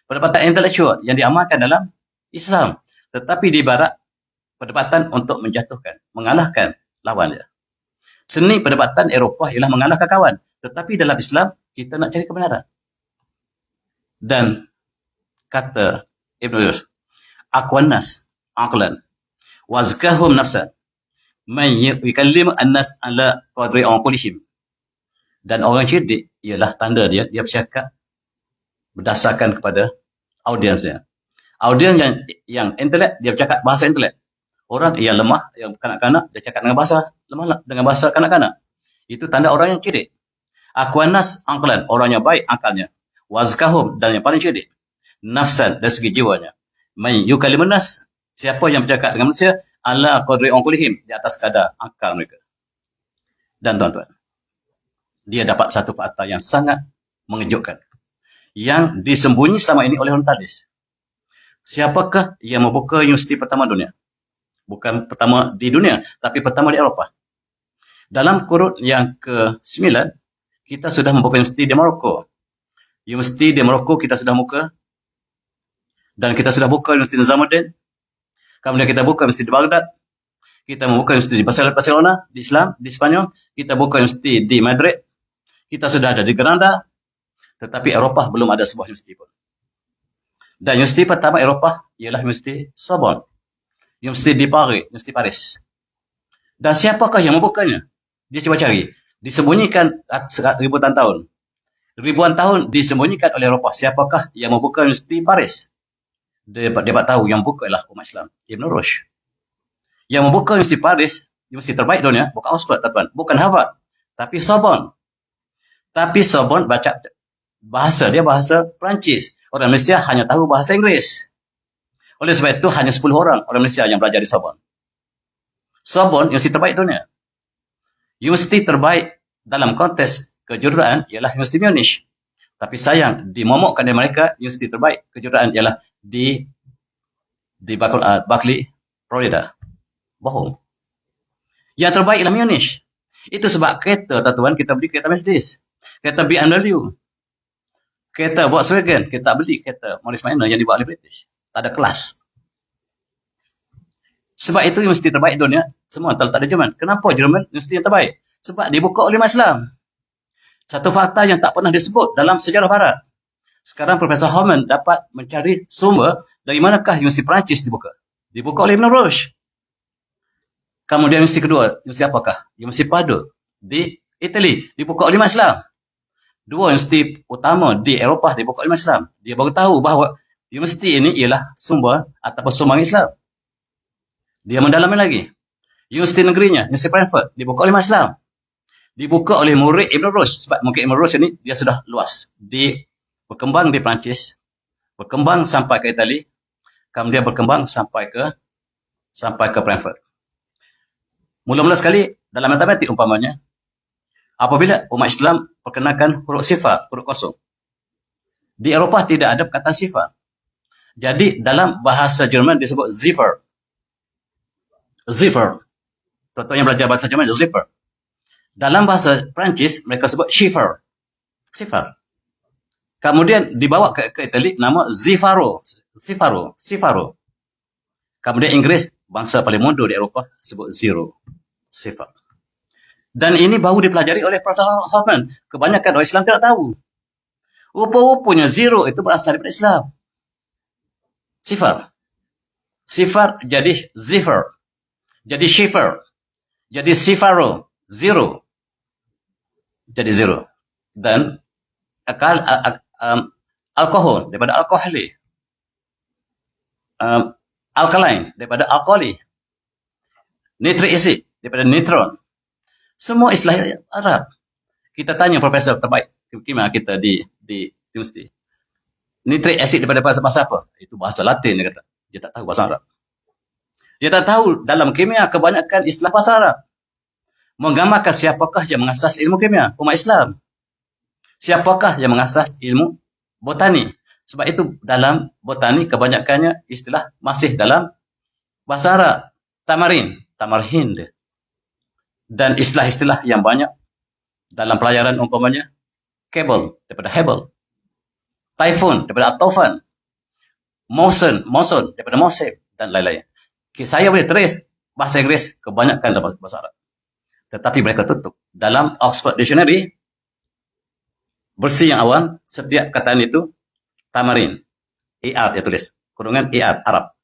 Perdebatan intelektual yang diamalkan dalam Islam. Tetapi di barat, perdebatan untuk menjatuhkan, mengalahkan lawan dia. Seni perdebatan Eropah ialah mengalahkan kawan. Tetapi dalam Islam, kita nak cari kebenaran. Dan kata Ibn Yus, aqwan nas aqlan wazkahum nafsan man yukallim an-nas ala qadri aqlihim. Dan orang cerdik ialah tanda dia bercakap berdasarkan kepada audiensnya. Audiens yang intelek, dia bercakap bahasa intelek. Orang yang lemah, yang kanak-kanak, dia cakap dengan bahasa lemah, dengan bahasa kanak-kanak. Itu tanda orang yang cerdik. Aqwan nas aqlan, orang yang baik akalnya. Wazkahum, dan yang paling cerdik, nafsan, dari segi jiwanya. Man yukallimun nas, siapa yang bercakap dengan manusia, ala qadri aqlihim, di atas kadar akal mereka. Dan tuan-tuan, dia dapat satu fakta yang sangat mengejutkan, yang disembunyi selama ini oleh orientalis. Siapakah yang membuka universiti pertama dunia? Bukan pertama di dunia, tapi pertama di Eropah. Dalam kurun yang ke-9, kita sudah membuka universiti di Maroko. Universiti di Maroko kita sudah buka. Dan kita sudah buka universiti Nizamuddin. Kemudian kita buka universiti di Baghdad. Kita membuka universiti di Barcelona, di Islam, di Spanyol. Kita buka universiti di Madrid. Kita sudah ada di Granada. Tetapi Eropah belum ada sebuah universiti pun. Dan universiti pertama Eropah ialah Universiti Sorbonne. Universiti di Paris, Universiti Paris. Dan siapakah yang membukanya? Dia cuba cari. Disembunyikan ribuan tahun. Ribuan tahun disembunyikan oleh Eropah. Siapakah yang membuka Universiti Paris? Dia dapat tahu yang buka ialah umat Islam. Ibn Rushd. Yang membuka Universiti Paris, universiti terbaik dunia, bukan Oxford, tuan-tuan. Bukan Harvard. Tapi Sorbonne. Tapi Sorbonne baca bahasa dia bahasa Perancis. Orang Malaysia hanya tahu bahasa Inggeris. Oleh sebab itu, hanya 10 orang Malaysia yang belajar di Sorbonne. Sorbonne, universiti terbaik dunia. Universiti terbaik dalam kontes kejuruteraan ialah Universiti Munich. Tapi sayang, dimomokkan oleh mereka, universiti terbaik kejuruteraan ialah di Berkeley, Florida. Bohong. Yang terbaik ialah Munich. Itu sebab kereta, tuan-tuan, kita beli kereta Mercedes. Kereta BMW. Kereta Volkswagen, kita beli kereta Morris Minor yang dibuat oleh British. Tak ada kelas. Sebab itu universiti terbaik dunia, semua tak ada Jerman. Kenapa Jerman universiti yang terbaik? Sebab dibuka oleh umat Islam. Satu fakta yang tak pernah disebut dalam sejarah barat. Sekarang Profesor Homan dapat mencari sumber dari manakah universiti Perancis dibuka. Dibuka oleh Ibn Rushd. Kemudian universiti kedua, universiti apakah? Universiti Padua di Itali, dibuka oleh umat Islam. Dua universiti utama di Eropah dibuka oleh umat Islam. Dia baru tahu bahawa universiti ini ialah sumber ataupun sumbangan Islam. Dia mendalami lagi. Universiti negerinya, Universiti Frankfurt, dibuka oleh umat Islam. Dibuka oleh murid Ibn Rushd. Sebab mungkin Ibn Rushd ini dia sudah luas. Berkembang di Perancis, berkembang sampai ke Itali, kemudian berkembang sampai ke Frankfurt. Mula-mula sekali dalam matematik umpamanya, apabila umat Islam perkenalkan huruf sifar, huruf kosong. Di Eropah tidak ada perkataan sifar. Jadi dalam bahasa Jerman disebut Ziffer. Ziffer. Tuan-tuan yang belajar bahasa Jerman, Ziffer. Dalam bahasa Perancis, mereka sebut Schiffer. Sifar. Kemudian dibawa ke Itali, nama Zifaro. Sifaro. Kemudian Inggris, bangsa paling mundur di Eropah, sebut Zero. Sifar. Dan ini baru dipelajari oleh Profesor Hoffman. Kebanyakan orang Islam tidak tahu. Rupa-rupanya Zero itu berasal daripada Islam. Sifar. Sifar jadi Ziffer. Jadi Schiffer. Jadi Sifaro. Zero. Jadi Zero. Dan alkohol daripada alkoholi. Alkaline daripada alkali. Nitric acid daripada nitron. Semua istilah Arab. Kita tanya profesor terbaik kimia kita di universiti. Nitric acid daripada bahasa apa? Itu bahasa Latin, dia kata. Dia tak tahu bahasa Arab. Dia tak tahu dalam kimia kebanyakan istilah bahasa Arab. Menggambarkan siapakah yang mengasas ilmu kimia? Umat Islam. Siapakah yang mengasas ilmu botani? Sebab itu dalam botani kebanyakannya istilah masih dalam bahasa Arab. Tamarin, tamarhind. Dan istilah-istilah yang banyak dalam pelajaran umpamanya kabel daripada Hebel, typhoon daripada Taufan, monsoon daripada Mosem, dan lain-lain. Saya boleh tulis bahasa Inggeris kebanyakan dalam bahasa Arab. Tetapi mereka tutup. Dalam Oxford Dictionary, bersih yang awal, setiap kataan itu tamarin. AR dia tulis. Kurungan AR, Arab.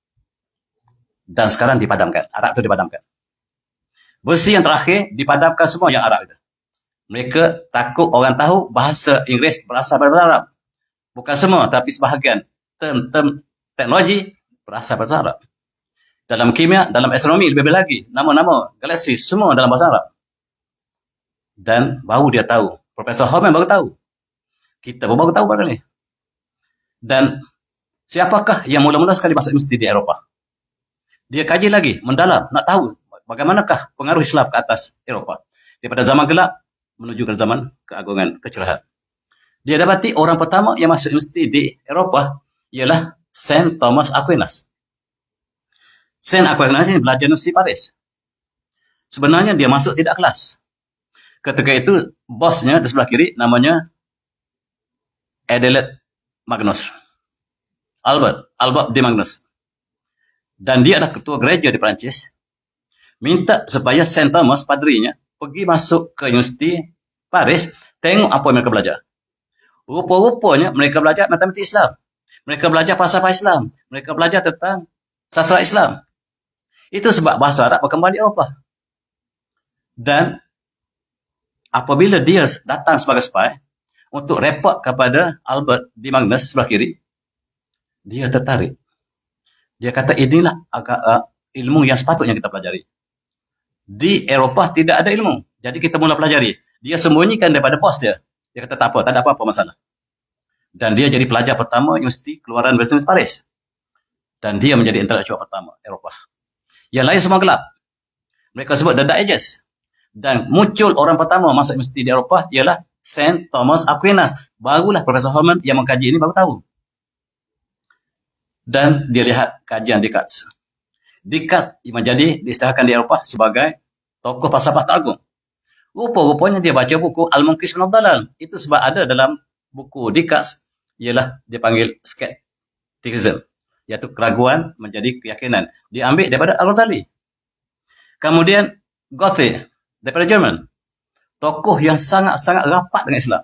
Dan sekarang dipadamkan. Arab itu dipadamkan. Bersih yang terakhir, dipadamkan semua yang Arab itu. Mereka takut orang tahu bahasa Inggeris berasal dari Arab. Bukan semua, tapi sebahagian term-term teknologi berasal dari Arab. Dalam kimia, dalam astronomi lebih lagi. Nama-nama galaksi semua dalam bahasa Arab. Dan baru dia tahu. Profesor Hoffman baru tahu. Kita pun baru tahu barangkali. Dan siapakah yang mula-mula sekali masuk universiti di Eropah? Dia kaji lagi, mendalam, nak tahu bagaimanakah pengaruh Islam ke atas Eropah. Daripada zaman gelap menuju ke zaman keagungan, kecerahan. Dia dapati orang pertama yang masuk universiti di Eropah ialah Saint Thomas Aquinas. Saint Aquinas ini belajar universiti Paris. Sebenarnya dia masuk tidak kelas. Ketika itu bosnya di sebelah kiri namanya Adelaide Magnus. Albert de Magnus. Dan dia adalah ketua gereja di Perancis. Minta supaya Saint Thomas, padrinya, pergi masuk ke Universiti Paris, tengok apa yang mereka belajar. Rupa-rupanya mereka belajar matematik Islam. Mereka belajar falsafah Islam. Mereka belajar tentang sastra Islam. Itu sebab bahasa Arab berkembang di Eropah. Dan apabila dia datang sebagai spy untuk report kepada Albert de Magnus sebelah kiri, dia tertarik. Dia kata inilah ilmu yang sepatutnya kita pelajari. Di Eropah tidak ada ilmu. Jadi kita mula pelajari. Dia sembunyikan daripada bos dia. Dia kata tak apa, tak ada apa-apa masalah. Dan dia jadi pelajar pertama Universiti Keluaran Universitas Paris. Dan dia menjadi intelektual pertama Eropah. Yang lain semua gelap. Mereka sebut the Dark Ages. Dan muncul orang pertama masuk universiti di Eropah ialah Saint Thomas Aquinas. Barulah Profesor Hoffman yang mengkaji ini baru tahu. Dan dia lihat kajian Descartes. Descartes menjadi diistilahkan di Eropah sebagai tokoh falsafah teragum. Rupa-rupanya dia baca buku Al-Munqidh min ad-Dhalal. Itu sebab ada dalam buku Descartes ialah dia panggil skepticism, iaitu keraguan menjadi keyakinan. Dia ambil daripada Al-Ghazali. Kemudian Goethe daripada Jerman. Tokoh yang sangat-sangat rapat dengan Islam.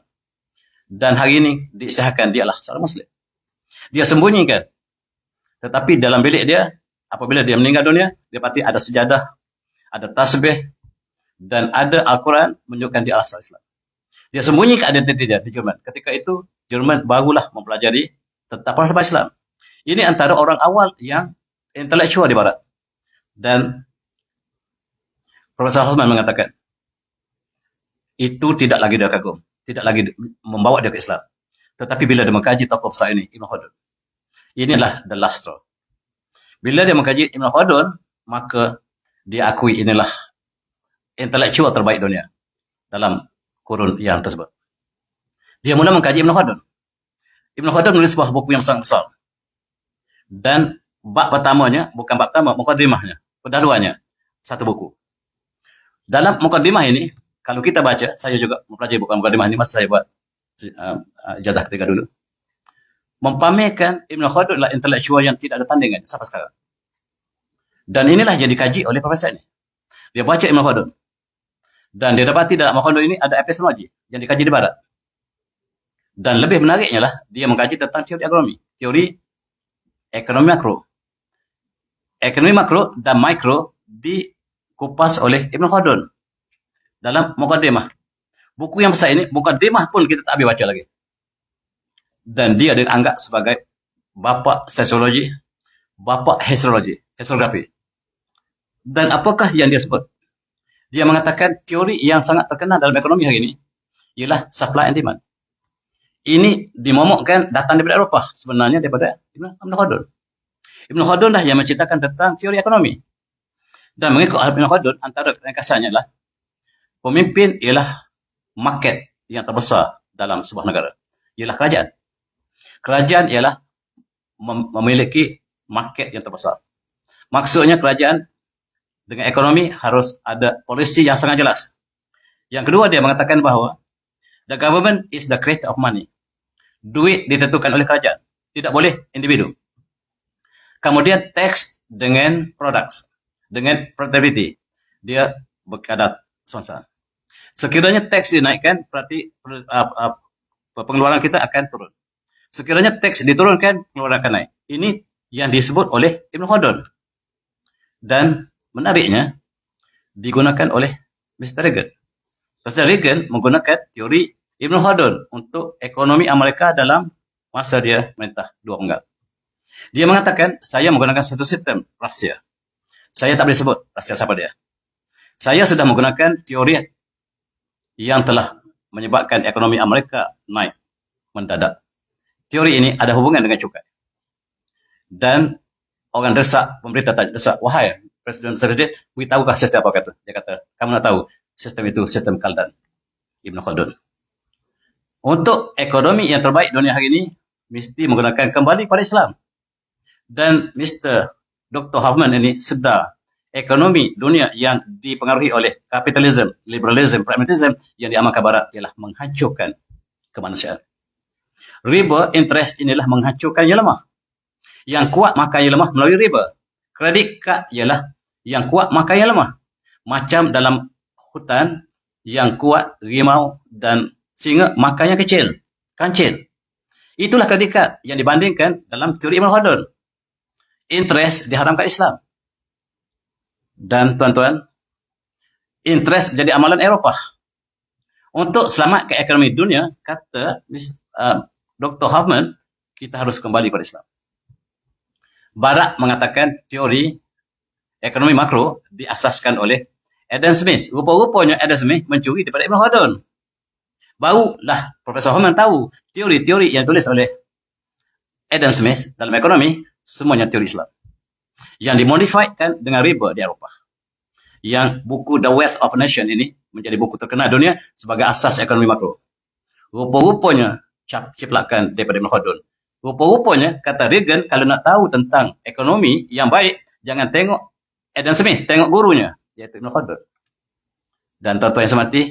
Dan hari ini diistilahkan dia adalah seorang Muslim. Dia sembunyikan. Tetapi dalam bilik dia, apabila dia meninggal dunia, dia pasti ada sejadah, ada tasbih, dan ada Al-Quran menunjukkan dia adalah Islam. Dia sembunyikan identiti dia di Jerman. Ketika itu, Jerman barulah mempelajari tentang falsafah Islam. Ini antara orang awal yang intelektual di Barat. Dan Profesor Hoffman mengatakan, itu tidak lagi dia kagum, tidak lagi membawa dia ke Islam. Tetapi bila dia mengkaji tokoh besar ini, Ibn Khaldun, inilah the last straw. Bila dia mengkaji Ibn Khaldun, maka dia akui inilah intelektual terbaik dunia dalam kurun yang tersebut. Dia mula mengkaji Ibn Khaldun. Ibn Khaldun menulis sebuah buku yang sangat besar. Dan bab pertamanya, bukan bab pertama, mukaddimahnya, pendahuluannya, satu buku. Dalam mukaddimah ini, kalau kita baca, saya juga mempelajari buku mukaddimah ini, masa saya buat ijazah ketiga dulu. Mempamerkan Ibn Khaldun adalah intelektual yang tidak ada tandingan sampai sekarang. Dan inilah yang dikaji oleh profesor ini. Dia baca Ibn Khaldun. Dan dia dapati dalam Ibn Khaldun ini ada epistemologi yang dikaji di Barat. Dan lebih menariknya lah, dia mengkaji tentang teori agronomi. Teori ekonomi makro. Ekonomi makro dan mikro dikupas oleh Ibn Khaldun dalam mukaddimah. Buku yang besar ini, mukaddimah pun kita tak habis baca lagi. Dan dia dianggap sebagai bapa sosiologi, bapa historiografi. Dan apakah yang dia sebut? Dia mengatakan teori yang sangat terkenal dalam ekonomi hari ini ialah supply and demand. Ini dimomokkan datang daripada Eropah, sebenarnya daripada Ibn Khaldun. Ibn Khaldun dah yang menceritakan tentang teori ekonomi. Dan mengikut Ibn Khaldun, antara ringkasannya adalah pemimpin ialah market yang terbesar dalam sebuah negara. Ialah kerajaan. Kerajaan ialah memiliki market yang terbesar. Maksudnya kerajaan dengan ekonomi harus ada polisi yang sangat jelas. Yang kedua, dia mengatakan bahawa the government is the creator of money. Duit ditentukan oleh kerajaan, tidak boleh individu. Kemudian tax dengan products, dengan productivity, dia berkadar sonsa. Sekiranya tax dinaikkan, berarti pengeluaran kita akan turun. Sekiranya tax diturunkan, pengeluaran akan naik. Ini yang disebut oleh Ibn Khaldun. Dan menariknya, digunakan oleh Mr. Reagan. Mr. Reagan menggunakan teori Ibn Khaldun untuk ekonomi Amerika dalam masa dia merintah 2 penggal. Dia mengatakan, saya menggunakan satu sistem rahsia. Saya tak boleh sebut rahsia siapa dia. Saya sudah menggunakan teori yang telah menyebabkan ekonomi Amerika naik mendadak. Teori ini ada hubungan dengan cukai. Dan orang desak, pemerintah tanya desak, wahai Presiden Serdi, beritahu sistem apa kata? Dia kata, kamu nak tahu, sistem itu sistem Kaldan, Ibn Khaldun. Untuk ekonomi yang terbaik dunia hari ini, mesti menggunakan kembali kepada Islam. Dan Mr. Dr. Hoffman ini sedar ekonomi dunia yang dipengaruhi oleh kapitalisme, liberalisme, pragmatisme yang diamalkan Barat ialah menghancurkan kemanusiaan. Riba interest inilah menghancurkan yang lemah. Yang kuat makan yang lemah melalui riba. Kredit kad ialah yang kuat makan yang lemah. Macam dalam hutan, yang kuat rimau dan singa makan yang kecil, kancil. Itulah kredit kad yang dibandingkan dalam teori Ibn Khaldun. Interest diharamkan Islam. Dan tuan-tuan, interest jadi amalan Eropah. Untuk selamatkan ekonomi dunia, kata Dr. Hoffman, kita harus kembali pada Islam. Barat mengatakan teori ekonomi makro diasaskan oleh Adam Smith. Rupa-rupanya Adam Smith mencuri daripada Ibn Khaldun. Barulah Profesor Hoffman tahu teori-teori yang tulis oleh Adam Smith dalam ekonomi, semuanya teori Islam. Yang dimodifikkan dengan riba di Eropah. Yang buku The Wealth of Nation ini menjadi buku terkenal dunia sebagai asas ekonomi makro. Rupa-rupanya ciplakan daripada Ibn Khaldun. Rupa-rupanya, kata Reagan, kalau nak tahu tentang ekonomi yang baik, jangan tengok Adam Smith, tengok gurunya, iaitu Ibn Khaldun. Dan tuan-tuan yang semati,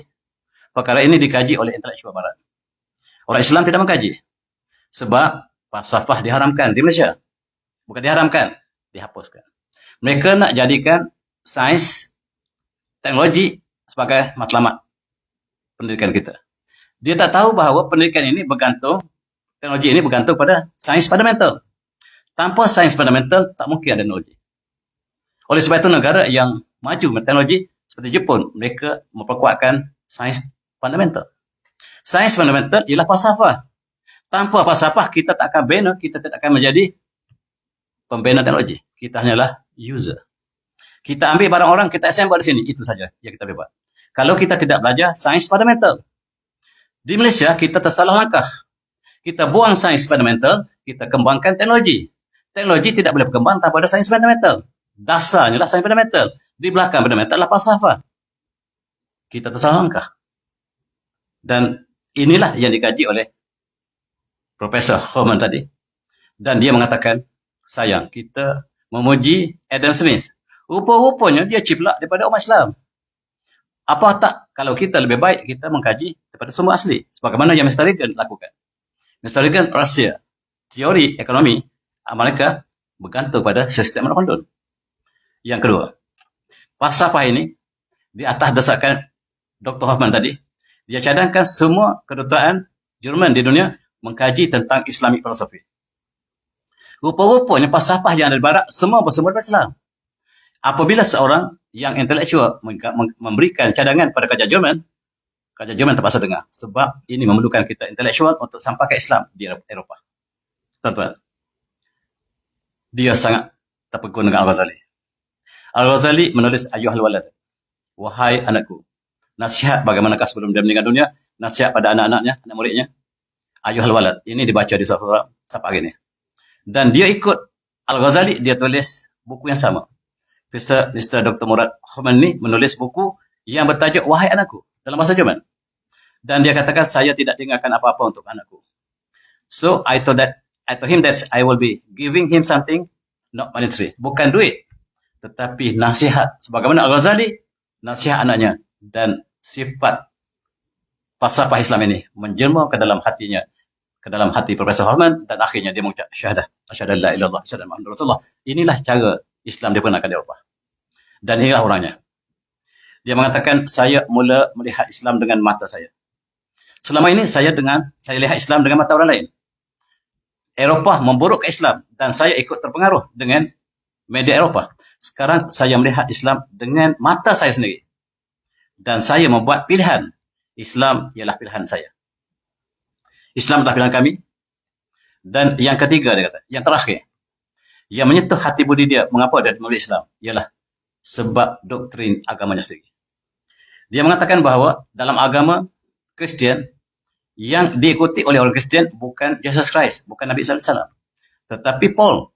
perkara ini dikaji oleh intelektual Barat. Orang Islam tidak mengkaji. Sebab falsafah diharamkan di Malaysia. Bukan diharamkan, dihapuskan. Mereka nak jadikan sains, teknologi sebagai matlamat pendidikan kita. Dia tak tahu bahawa pendidikan ini bergantung, teknologi ini bergantung pada sains fundamental. Tanpa sains fundamental, tak mungkin ada teknologi. Oleh sebab itu, negara yang maju teknologi seperti Jepun, mereka memperkuatkan sains fundamental. Sains fundamental ialah falsafah. Tanpa falsafah, kita tak akan bina, kita tak akan menjadi pembina teknologi. Kita hanyalah user. Kita ambil barang orang, kita assemble di sini. Itu saja yang kita boleh buat. Kalau kita tidak belajar sains fundamental. Di Malaysia, kita tersalah langkah. Kita buang sains fundamental, kita kembangkan teknologi. Teknologi tidak boleh berkembang tanpa ada sains fundamental. Dasarnya lah sains fundamental. Di belakang fundamental adalah falsafah. Kita tersalah langkah. Dan inilah yang dikaji oleh Profesor Hoffman tadi. Dan dia mengatakan, sayang, kita memuji Adam Smith. Rupa-rupanya dia ciplak daripada umat Islam. Apa tak kalau kita lebih baik kita mengkaji daripada sumber asli. Sebagaimana yang Mr. Reagan lakukan. Mr. Reagan rahsia teori ekonomi Amerika bergantung pada sistem Ibn Khaldun. Yang kedua, falsafah ini di atas desakan Dr. Hoffman tadi, dia cadangkan semua kedutaan Jerman di dunia mengkaji tentang Islamic philosophy. Rupa-rupanya falsafah yang ada di barat semua bersumber dari Islam. Apabila seorang yang intelektual memberikan cadangan pada kerajaan Jerman terpaksa dengar. Sebab ini memerlukan kita intelektual untuk sampai ke Islam di Eropah. Tuan-tuan, dia sangat terpegun dengan Al-Ghazali. Al-Ghazali menulis Ayyuhal walad, wahai anakku. Nasihat bagaimanakah sebelum dia meninggal dunia, nasihat pada anak-anaknya, anak muridnya. Ayyuhal walad, ini dibaca di surat sampai hari ini. Dan dia ikut Al-Ghazali, dia tulis buku yang sama. Mr. Dr. Murad Hoffman ni menulis buku yang bertajuk Wahai Anakku dalam bahasa Jerman. Dan dia katakan, saya tidak tinggalkan apa-apa untuk anakku. So, I told him that I will be giving him something, not monetary. Bukan duit. Tetapi nasihat, sebagaimana Al-Ghazali, nasihat anaknya dan sifat falsafah Islam ini menjelma ke dalam hatinya, ke dalam hati Profesor Harman, dan akhirnya dia mengucap syahadah, asyhadu an la ilaha illallah, asyhadu anna Muhammadar Rasulullah. Inilah cara Islam diperkenalkan di Eropah. Dan inilah orangnya. Dia mengatakan, saya mula melihat Islam dengan mata saya. Selama ini saya lihat Islam dengan mata orang lain. Eropah memburuk ke Islam dan saya ikut terpengaruh dengan media Eropah. Sekarang saya melihat Islam dengan mata saya sendiri. Dan saya membuat pilihan. Islam ialah pilihan saya. Islam adalah pilihan kami. Dan yang ketiga, dia kata, yang terakhir, yang menyentuh hati budi dia, mengapa dia memilih Islam, ialah sebab doktrin agamanya sendiri. Dia mengatakan bahawa dalam agama Kristian, yang diikuti oleh orang Kristian bukan Jesus Christ, bukan Nabi sallallahu alaihi wasallam, tetapi Paul.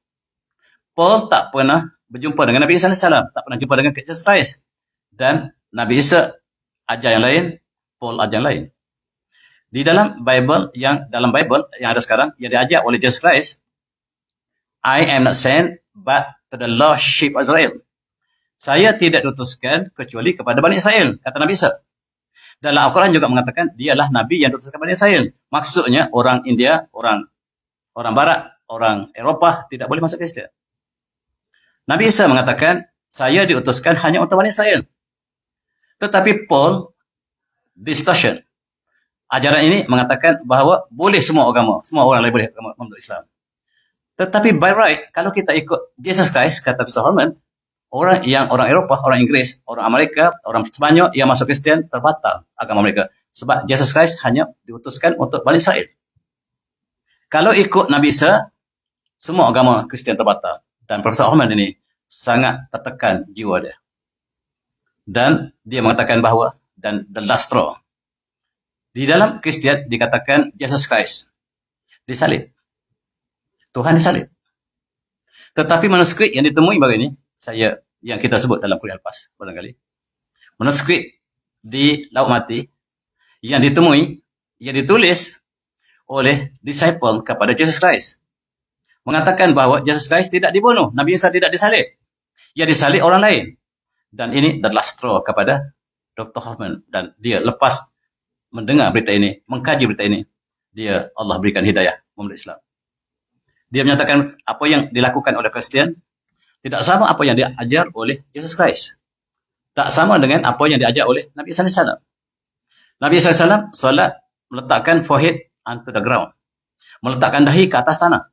Paul tak pernah berjumpa dengan Nabi sallallahu alaihi wasallam, tak pernah jumpa dengan Jesus Christ. Dan Nabi Isa ajar yang lain, Paul ajar yang lain. Di dalam Bible yang ada sekarang, yang diajar oleh Jesus Christ, I am not sent but to the lost sheep of Israel. Saya tidak diutuskan kecuali kepada Bani Israel, kata Nabi Isa. Dalam Al-Quran juga mengatakan dialah Nabi yang diutuskan kepada Bani Israel. Maksudnya orang India, orang Barat, orang Eropah tidak boleh masuk Kristian. Nabi Isa mengatakan, saya diutuskan hanya untuk Bani Israel. Tetapi Paul, distortion. Ajaran ini mengatakan bahawa boleh semua agama, semua orang lain boleh memeluk Islam. Tetapi by right, kalau kita ikut Jesus Christ, kata Profesor Harman, orang Eropah, orang Inggeris, orang Amerika, orang Spanyol yang masuk Kristian terbatal agama mereka. Sebab Jesus Christ hanya diutuskan untuk Bani Israel. Kalau ikut Nabi Isa, semua agama Kristian terbatal. Dan Profesor Harman ini sangat tertekan jiwa dia. Dan dia mengatakan bahawa, dan the last straw, di dalam Kristian dikatakan Jesus Christ disalib. Tuhan disalib. Tetapi manuskrip yang ditemui baru ini, yang kita sebut dalam kuliah lepas barangkali, manuskrip di Laut Mati yang ditemui, yang ditulis oleh disciple kepada Jesus Christ, mengatakan bahawa Jesus Christ tidak dibunuh, Nabi Isa tidak disalib, yang disalib orang lain. Dan ini the last straw kepada Dr. Hoffman. Dan dia lepas mendengar berita ini, mengkaji berita ini, Allah berikan hidayah memeluk Islam. Dia menyatakan apa yang dilakukan oleh Kristian tidak sama apa yang diajar oleh Jesus Christ. Tak sama dengan apa yang diajar oleh Nabi sallallahu alaihi wasallam. Nabi sallallahu alaihi wasallam solat meletakkan forehead onto the ground, meletakkan dahi ke atas tanah.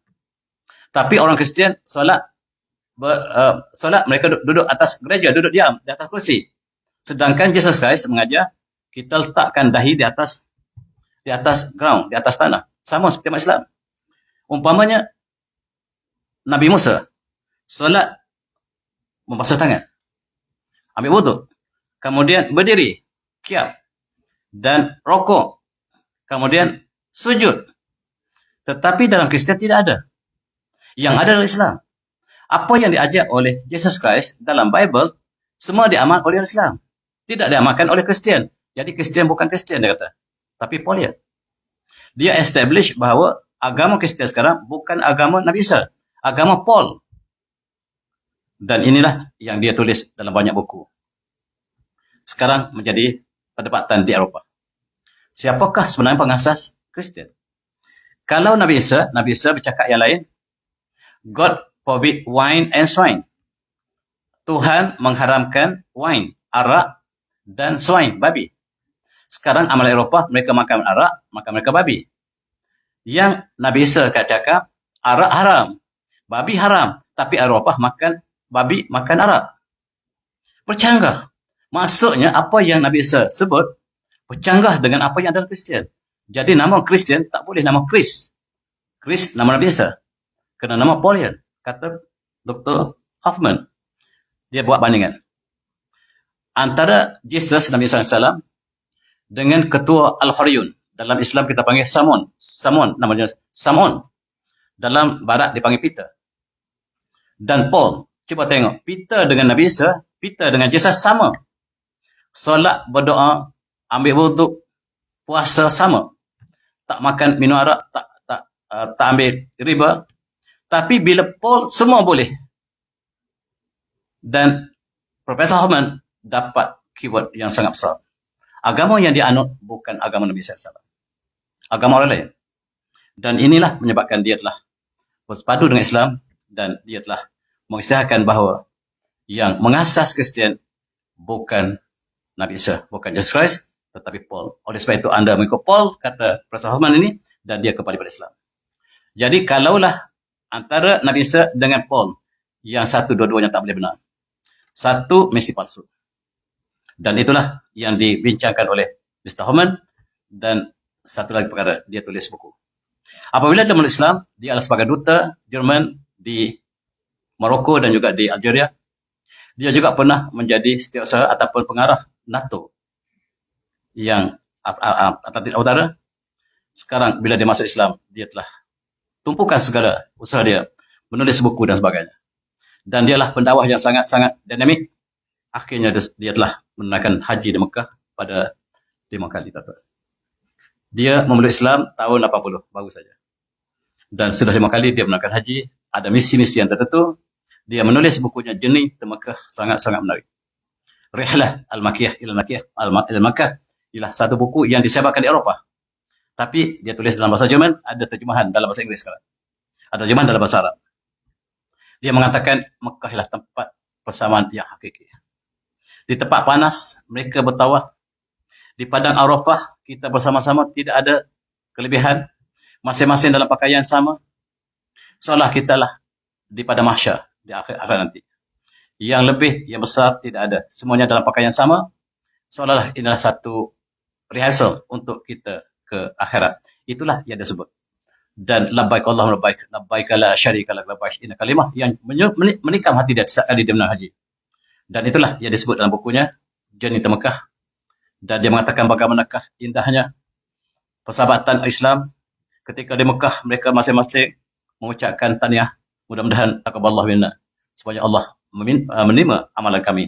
Tapi orang Kristian solat mereka duduk atas gereja, duduk diam di atas kursi. Sedangkan Jesus Christ mengajar kita letakkan dahi di atas ground, di atas tanah. Sama seperti umat Islam. Umpamanya Nabi Musa solat membasuh tangan, ambil wuduk, kemudian berdiri, kiam, dan rokok, kemudian sujud. Tetapi dalam Kristian tidak ada. Yang ada adalah Islam. Apa yang diajar oleh Jesus Christ dalam Bible, semua diamalkan oleh Islam. Tidak diamalkan oleh Kristian. Jadi Kristian bukan Kristian, dia kata. Tapi Paul dia establish bahawa agama Kristian sekarang bukan agama Nabi Isa, agama Paul. Dan inilah yang dia tulis dalam banyak buku. Sekarang menjadi perdebatan di Eropah. Siapakah sebenarnya pengasas Kristian? Kalau Nabi Isa bercakap yang lain, God forbid wine and swine. Tuhan mengharamkan wine, arak dan swine, babi. Sekarang amal Eropah, mereka makan arak, maka mereka babi. Yang Nabi Isa cakap, arak haram, babi haram. Tapi Eropah makan babi, makan arak. Bercanggah. Maksudnya apa yang Nabi Isa sebut, bercanggah dengan apa yang ada dalam Kristian. Jadi nama Kristian tak boleh nama Chris. Chris nama Nabi Isa. Kena nama Paulian, kata Dr. Hoffman. Dia buat bandingan antara Jesus Nabi SAW dengan ketua Al-Hariyun. Dalam Islam kita panggil Samon, namanya Samon. Dalam Barat dipanggil Peter. Dan Paul, cuba tengok, Peter dengan Nabi Isa, Peter dengan Jesus sama. Solat, berdoa, ambil wuduk, puasa sama. Tak makan, minum arak, tak ambil riba. Tapi bila Paul semua boleh. Dan Profesor Hoffman dapat keyword yang sangat besar. Agama yang dianut bukan agama Nabi SAW. Agama orang lain. Dan inilah menyebabkan dia telah bersepadu dengan Islam dan dia telah mengisyaratkan bahawa yang mengasas Kristian bukan Nabi Isa, bukan Jesus Christ, tetapi Paul. Oleh sebab itu anda mengikut Paul, kata Profesor Hoffman ini, dan dia kembali pada Islam. Jadi kalaulah antara Nabi Isa dengan Paul, yang satu dua-duanya tak boleh benar. Satu mesti palsu. Dan itulah yang dibincangkan oleh Mr. Hoffman, dan satu lagi perkara, dia tulis buku. Apabila dia masuk Islam, dia adalah sebagai duta Jerman di Maroko dan juga di Algeria. Dia juga pernah menjadi setiausaha ataupun pengarah NATO yang Atlantik Utara. Sekarang bila dia masuk Islam, dia telah tumpukan segala usaha dia, menulis buku dan sebagainya. Dan dialah pendakwah yang sangat-sangat dinamik. Akhirnya dia telah menunaikan haji di Mekah pada 5 kali. Dia memeluk Islam tahun 80, baru saja. Dan sudah 5 kali dia menunaikan haji, ada misi-misi yang tertentu. Dia menulis bukunya Journey to Mekah, sangat-sangat menarik. Rihlah Al-Makkiyah Al-Makkah ialah satu buku yang disebarkan di Eropah. Tapi dia tulis dalam bahasa Jerman, ada terjemahan dalam bahasa Inggeris sekarang. Ada terjemahan dalam bahasa Arab. Dia mengatakan Mekah ialah tempat persamaan yang hakiki. Di tempat panas, mereka bertawaf. Di padang Arafah, kita bersama-sama, tidak ada kelebihan. Masing-masing dalam pakaian sama. Seolah kita lah di pada mahsyar, di akhir nanti. Yang lebih, yang besar, tidak ada. Semuanya dalam pakaian sama. Seolah inilah satu rehearsal untuk kita ke akhirat. Itulah yang disebut. Dan labbaik Allahumma labbaik, labbaik la syarika lak, labbaik, ini kalimah yang menikam hati dia setiap kali dia menang haji. Dan itulah yang disebut dalam bukunya Journey to Mekah. Dan dia mengatakan bagaimanakah indahnya persahabatan Islam ketika di Mekah mereka masing-masing mengucapkan tahniah, mudah-mudahan taqabbalallahu minna, supaya Allah menerima amalan kami.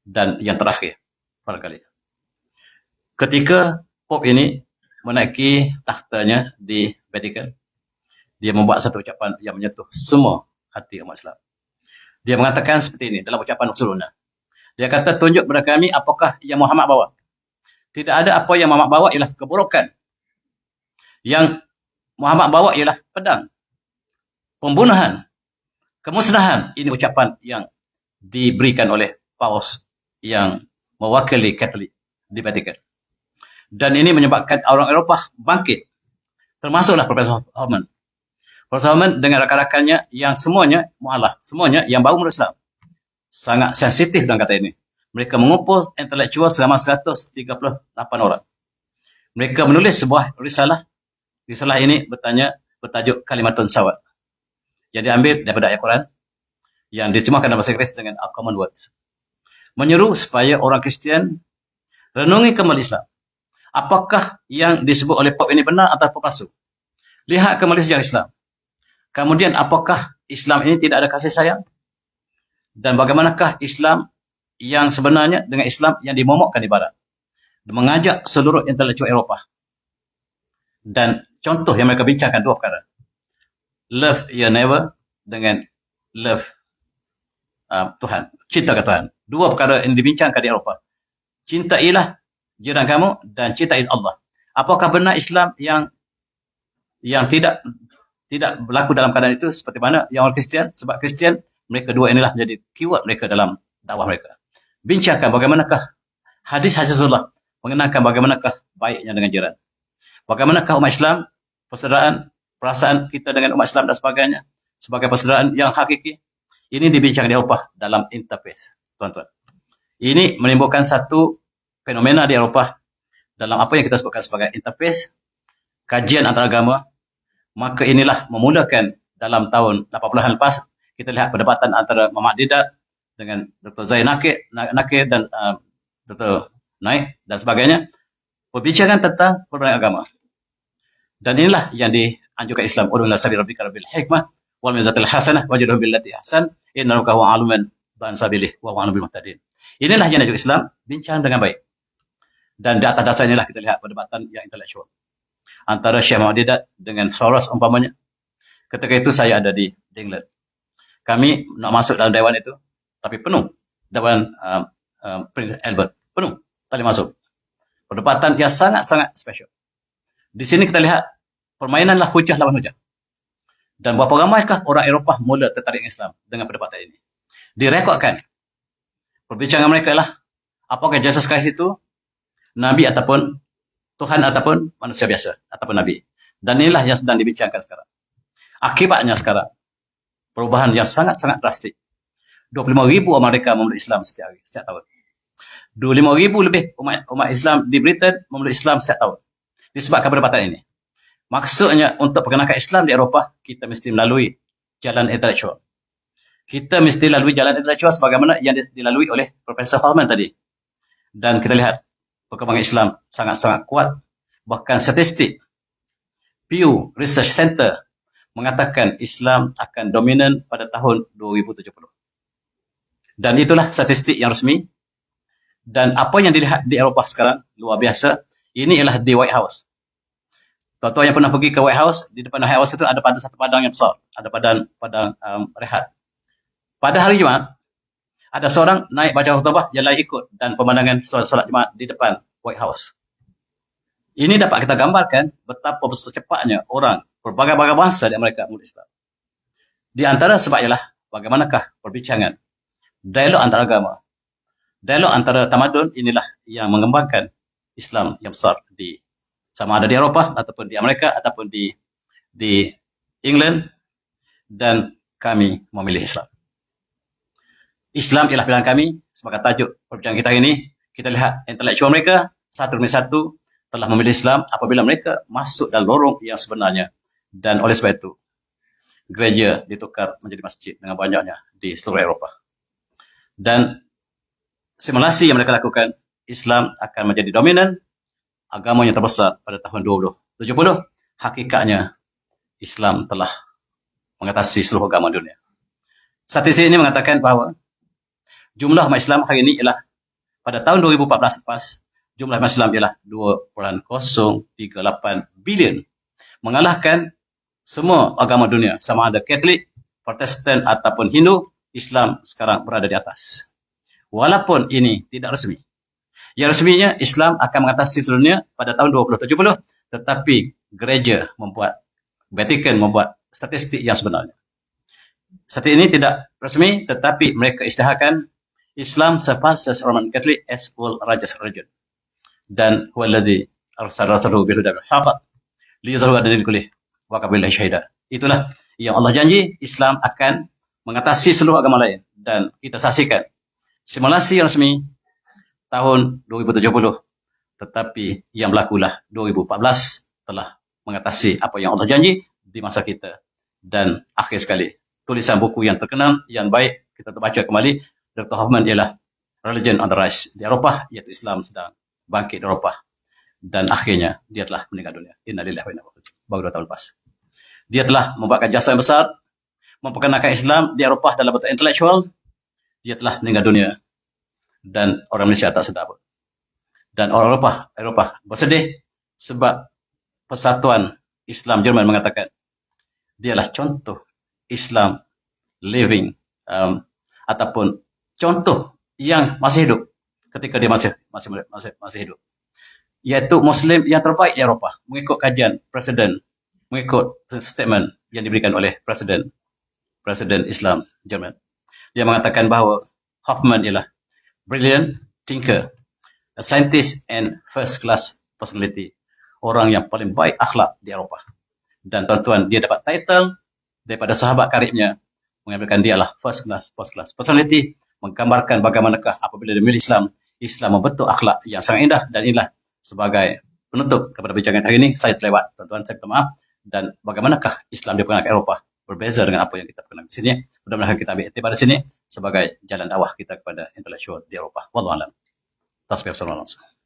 Dan yang terakhir barangkali, ketika Pope ini menaiki takhtanya di Vatikan, dia membuat satu ucapan yang menyentuh semua hati umat Islam. Dia mengatakan seperti ini dalam ucapan usulnya. Dia kata, tunjuk kepada kami apakah yang Muhammad bawa. Tidak ada apa yang Muhammad bawa ialah keburukan. Yang Muhammad bawa ialah pedang, pembunuhan, kemusnahan. Ini ucapan yang diberikan oleh Paus yang mewakili Katolik di Vatikan. Dan ini menyebabkan orang Eropah bangkit. Termasuklah Profesor Hoffman. Profesor Hoffman dengan rakan-rakannya yang semuanya mu'alaf, semuanya yang baru masuk Islam. Sangat sensitif dalam kata ini. Mereka mengumpul intelektual selama 138 orang. Mereka menulis sebuah risalah. Risalah ini bertajuk Kalimatun Sawat. Yang diambil daripada ayat Quran yang diterjemahkan dalam bahasa Inggeris dengan Common Words. Menyeru supaya orang Kristian renungi kembali Islam. Apakah yang disebut oleh Pope ini benar atau palsu? Lihat kembali sejarah Islam. Kemudian apakah Islam ini tidak ada kasih sayang? Dan bagaimanakah Islam yang sebenarnya dengan Islam yang dimomokkan di Barat? Mengajak seluruh intelektual Eropah. Dan contoh yang mereka bincangkan dua perkara. Love your neighbor dengan love Tuhan. Cinta ke Tuhan. Dua perkara yang dibincangkan di Eropah. Cintailah jiran kamu dan cintai Allah. Apakah benar Islam yang tidak berlaku dalam keadaan itu seperti mana yang orang Kristian? Sebab Kristian, mereka dua inilah menjadi keyword mereka dalam dakwah mereka. Bincangkan bagaimanakah hadis-hadis Rasulullah mengenangkan bagaimanakah baiknya dengan jiran. Bagaimanakah umat Islam, persaudaraan, perasaan kita dengan umat Islam dan sebagainya, sebagai persaudaraan yang hakiki. Ini dibincangkan di Eropah dalam interface, tuan-tuan. Ini menimbulkan satu fenomena di Eropah dalam apa yang kita sebutkan sebagai interface, kajian antaragama. Maka inilah memulakan dalam tahun 80-an lepas, kita lihat perdebatan antara Muhammad Didat dengan Dr. Zain Nakir dan Dr. Naik dan sebagainya. Perbincangan tentang perbedaan agama. Dan inilah yang dianjurkan Islam. Ud'u ila sabili rabbika bil hikmah wal mau'izatil hasanah wajidhum billati ahsan innaka huwa aluman ba'an sabilih wa huwa bil muhtadin. Inilah yang dianjurkan Islam, bincang dengan baik. Dan di atas dasar inilah kita lihat perdebatan yang intelektual antara Syekh Muhammad Didat dengan Soros umpamanya. Ketika itu saya ada di England. Kami nak masuk dalam dewan itu, tapi penuh. Dewan Prince Albert, penuh. Tak boleh masuk. Perdebatan yang sangat-sangat spesial. Di sini kita lihat permainanlah hujah lawan hujah. Dan berapa ramaikah orang Eropah mula tertarik Islam dengan perdebatan ini. Direkodkan. Perbincangan mereka ialah, apakah Jesus Christ itu Nabi ataupun Tuhan ataupun manusia biasa ataupun Nabi. Dan inilah yang sedang dibincangkan sekarang. Akibatnya sekarang, perubahan yang sangat-sangat drastik. 25,000 orang mereka memeluk Islam setiap tahun. 25,000 lebih umat Islam di Britain memeluk Islam setiap tahun. Disebabkan perdebatan ini. Maksudnya, untuk perkenalkan Islam di Eropah, kita mesti melalui jalan intelektual. Kita mesti lalui jalan intelektual sebagaimana yang dilalui oleh Profesor Feldman tadi. Dan kita lihat, perkembangan Islam sangat-sangat kuat. Bahkan statistik Pew Research Center mengatakan Islam akan dominan pada tahun 2070. Dan itulah statistik yang resmi. Dan apa yang dilihat di Eropah sekarang, luar biasa. Ini ialah di White House. Tuan-tuan yang pernah pergi ke White House, di depan White House itu ada satu padang yang besar. Ada padang rehat. Pada hari Jumaat, ada seorang naik baca khutbah, yang lain ikut. Dan pemandangan solat Jumaat di depan White House. Ini dapat kita gambarkan betapa cepatnya orang berbagai-bagai bangsa di Amerika memeluk Islam. Di antara sebab ialah bagaimanakah perbincangan, dialog antara agama, dialog antara tamadun, inilah yang mengembangkan Islam yang besar sama ada di Eropah ataupun di Amerika ataupun di England, dan kami memilih Islam. Islam ialah pilihan kami. Sebagai tajuk perbincangan kita ini, kita lihat intelektual mereka satu demi satu telah memilih Islam apabila mereka masuk dalam lorong yang sebenarnya. Dan oleh sebab itu, gereja ditukar menjadi masjid dengan banyaknya di seluruh Eropah. Dan simulasi yang mereka lakukan, Islam akan menjadi dominan, agama yang terbesar pada tahun 2070. Hakikatnya, Islam telah mengatasi seluruh agama dunia. Statistik ini mengatakan bahawa jumlah umat Islam hari ini ialah, pada tahun 2014 lepas, jumlah umat Islam ialah 2.038 bilion. Mengalahkan semua agama dunia, sama ada Katolik, Protestan ataupun Hindu. Islam sekarang berada di atas. Walaupun ini tidak resmi. Yang resminya, Islam akan mengatasi seluruhnya pada tahun 2070, tetapi gereja Vatikan membuat statistik yang sebenarnya. Statistik ini tidak resmi, tetapi mereka isytiharkan Islam surpasses Roman Catholic as world largest religion. Dan huwaladzi arsala rasulahu bil huda wal haqq liyuzhirahu 'ala dinil kulli wa kafa billahi syahida. Itulah yang Allah janji, Islam akan mengatasi seluruh agama lain. Dan kita saksikan simulasi yang resmi tahun 2070, tetapi yang berlakulah 2014 telah mengatasi apa yang Allah janji di masa kita. Dan akhir sekali, tulisan buku yang terkenal, yang baik, kita terbaca kembali, Dr. Hoffman, ialah Religion on the Rise di Eropah, iaitu Islam sedang bangkit di Eropah. Dan akhirnya, dia telah meninggal dunia. Innalillahi wa inna ilaihi raji'un. Baru 2 tahun lepas. Dia telah membuatkan jasa yang besar, memperkenalkan Islam di Eropah dalam bentuk intelektual. Dia telah meninggal dunia. Dan orang Malaysia tak sedar pun. Dan orang Eropah bersedih sebab Persatuan Islam Jerman mengatakan dialah contoh Islam living, ataupun contoh yang masih hidup ketika dia masih hidup, iaitu Muslim yang terbaik di Eropah mengikut kajian Presiden, mengikut statement yang diberikan oleh Presiden Islam Jerman. Dia mengatakan bahawa Hoffman ialah brilliant thinker, a scientist and first class personality, orang yang paling baik akhlak di Eropah. Dan tuan-tuan, dia dapat title daripada sahabat karibnya, mengambilkan dia adalah first class personality, menggambarkan bagaimanakah apabila dia memilih Islam membentuk akhlak yang sangat indah. Dan inilah sebagai penutup kepada bincang hari ini. Saya terlewat, tuan-tuan, saya minta maaf. Dan bagaimanakah Islam diperkenalkan ke Eropah berbeza dengan apa yang kita perkenalkan di sini. Mudah-mudahan kita ambil iktibar di sini sebagai jalan dakwah kita kepada intelektual di Eropah. Wallahu a'lam. Tasbih. Assalamualaikum.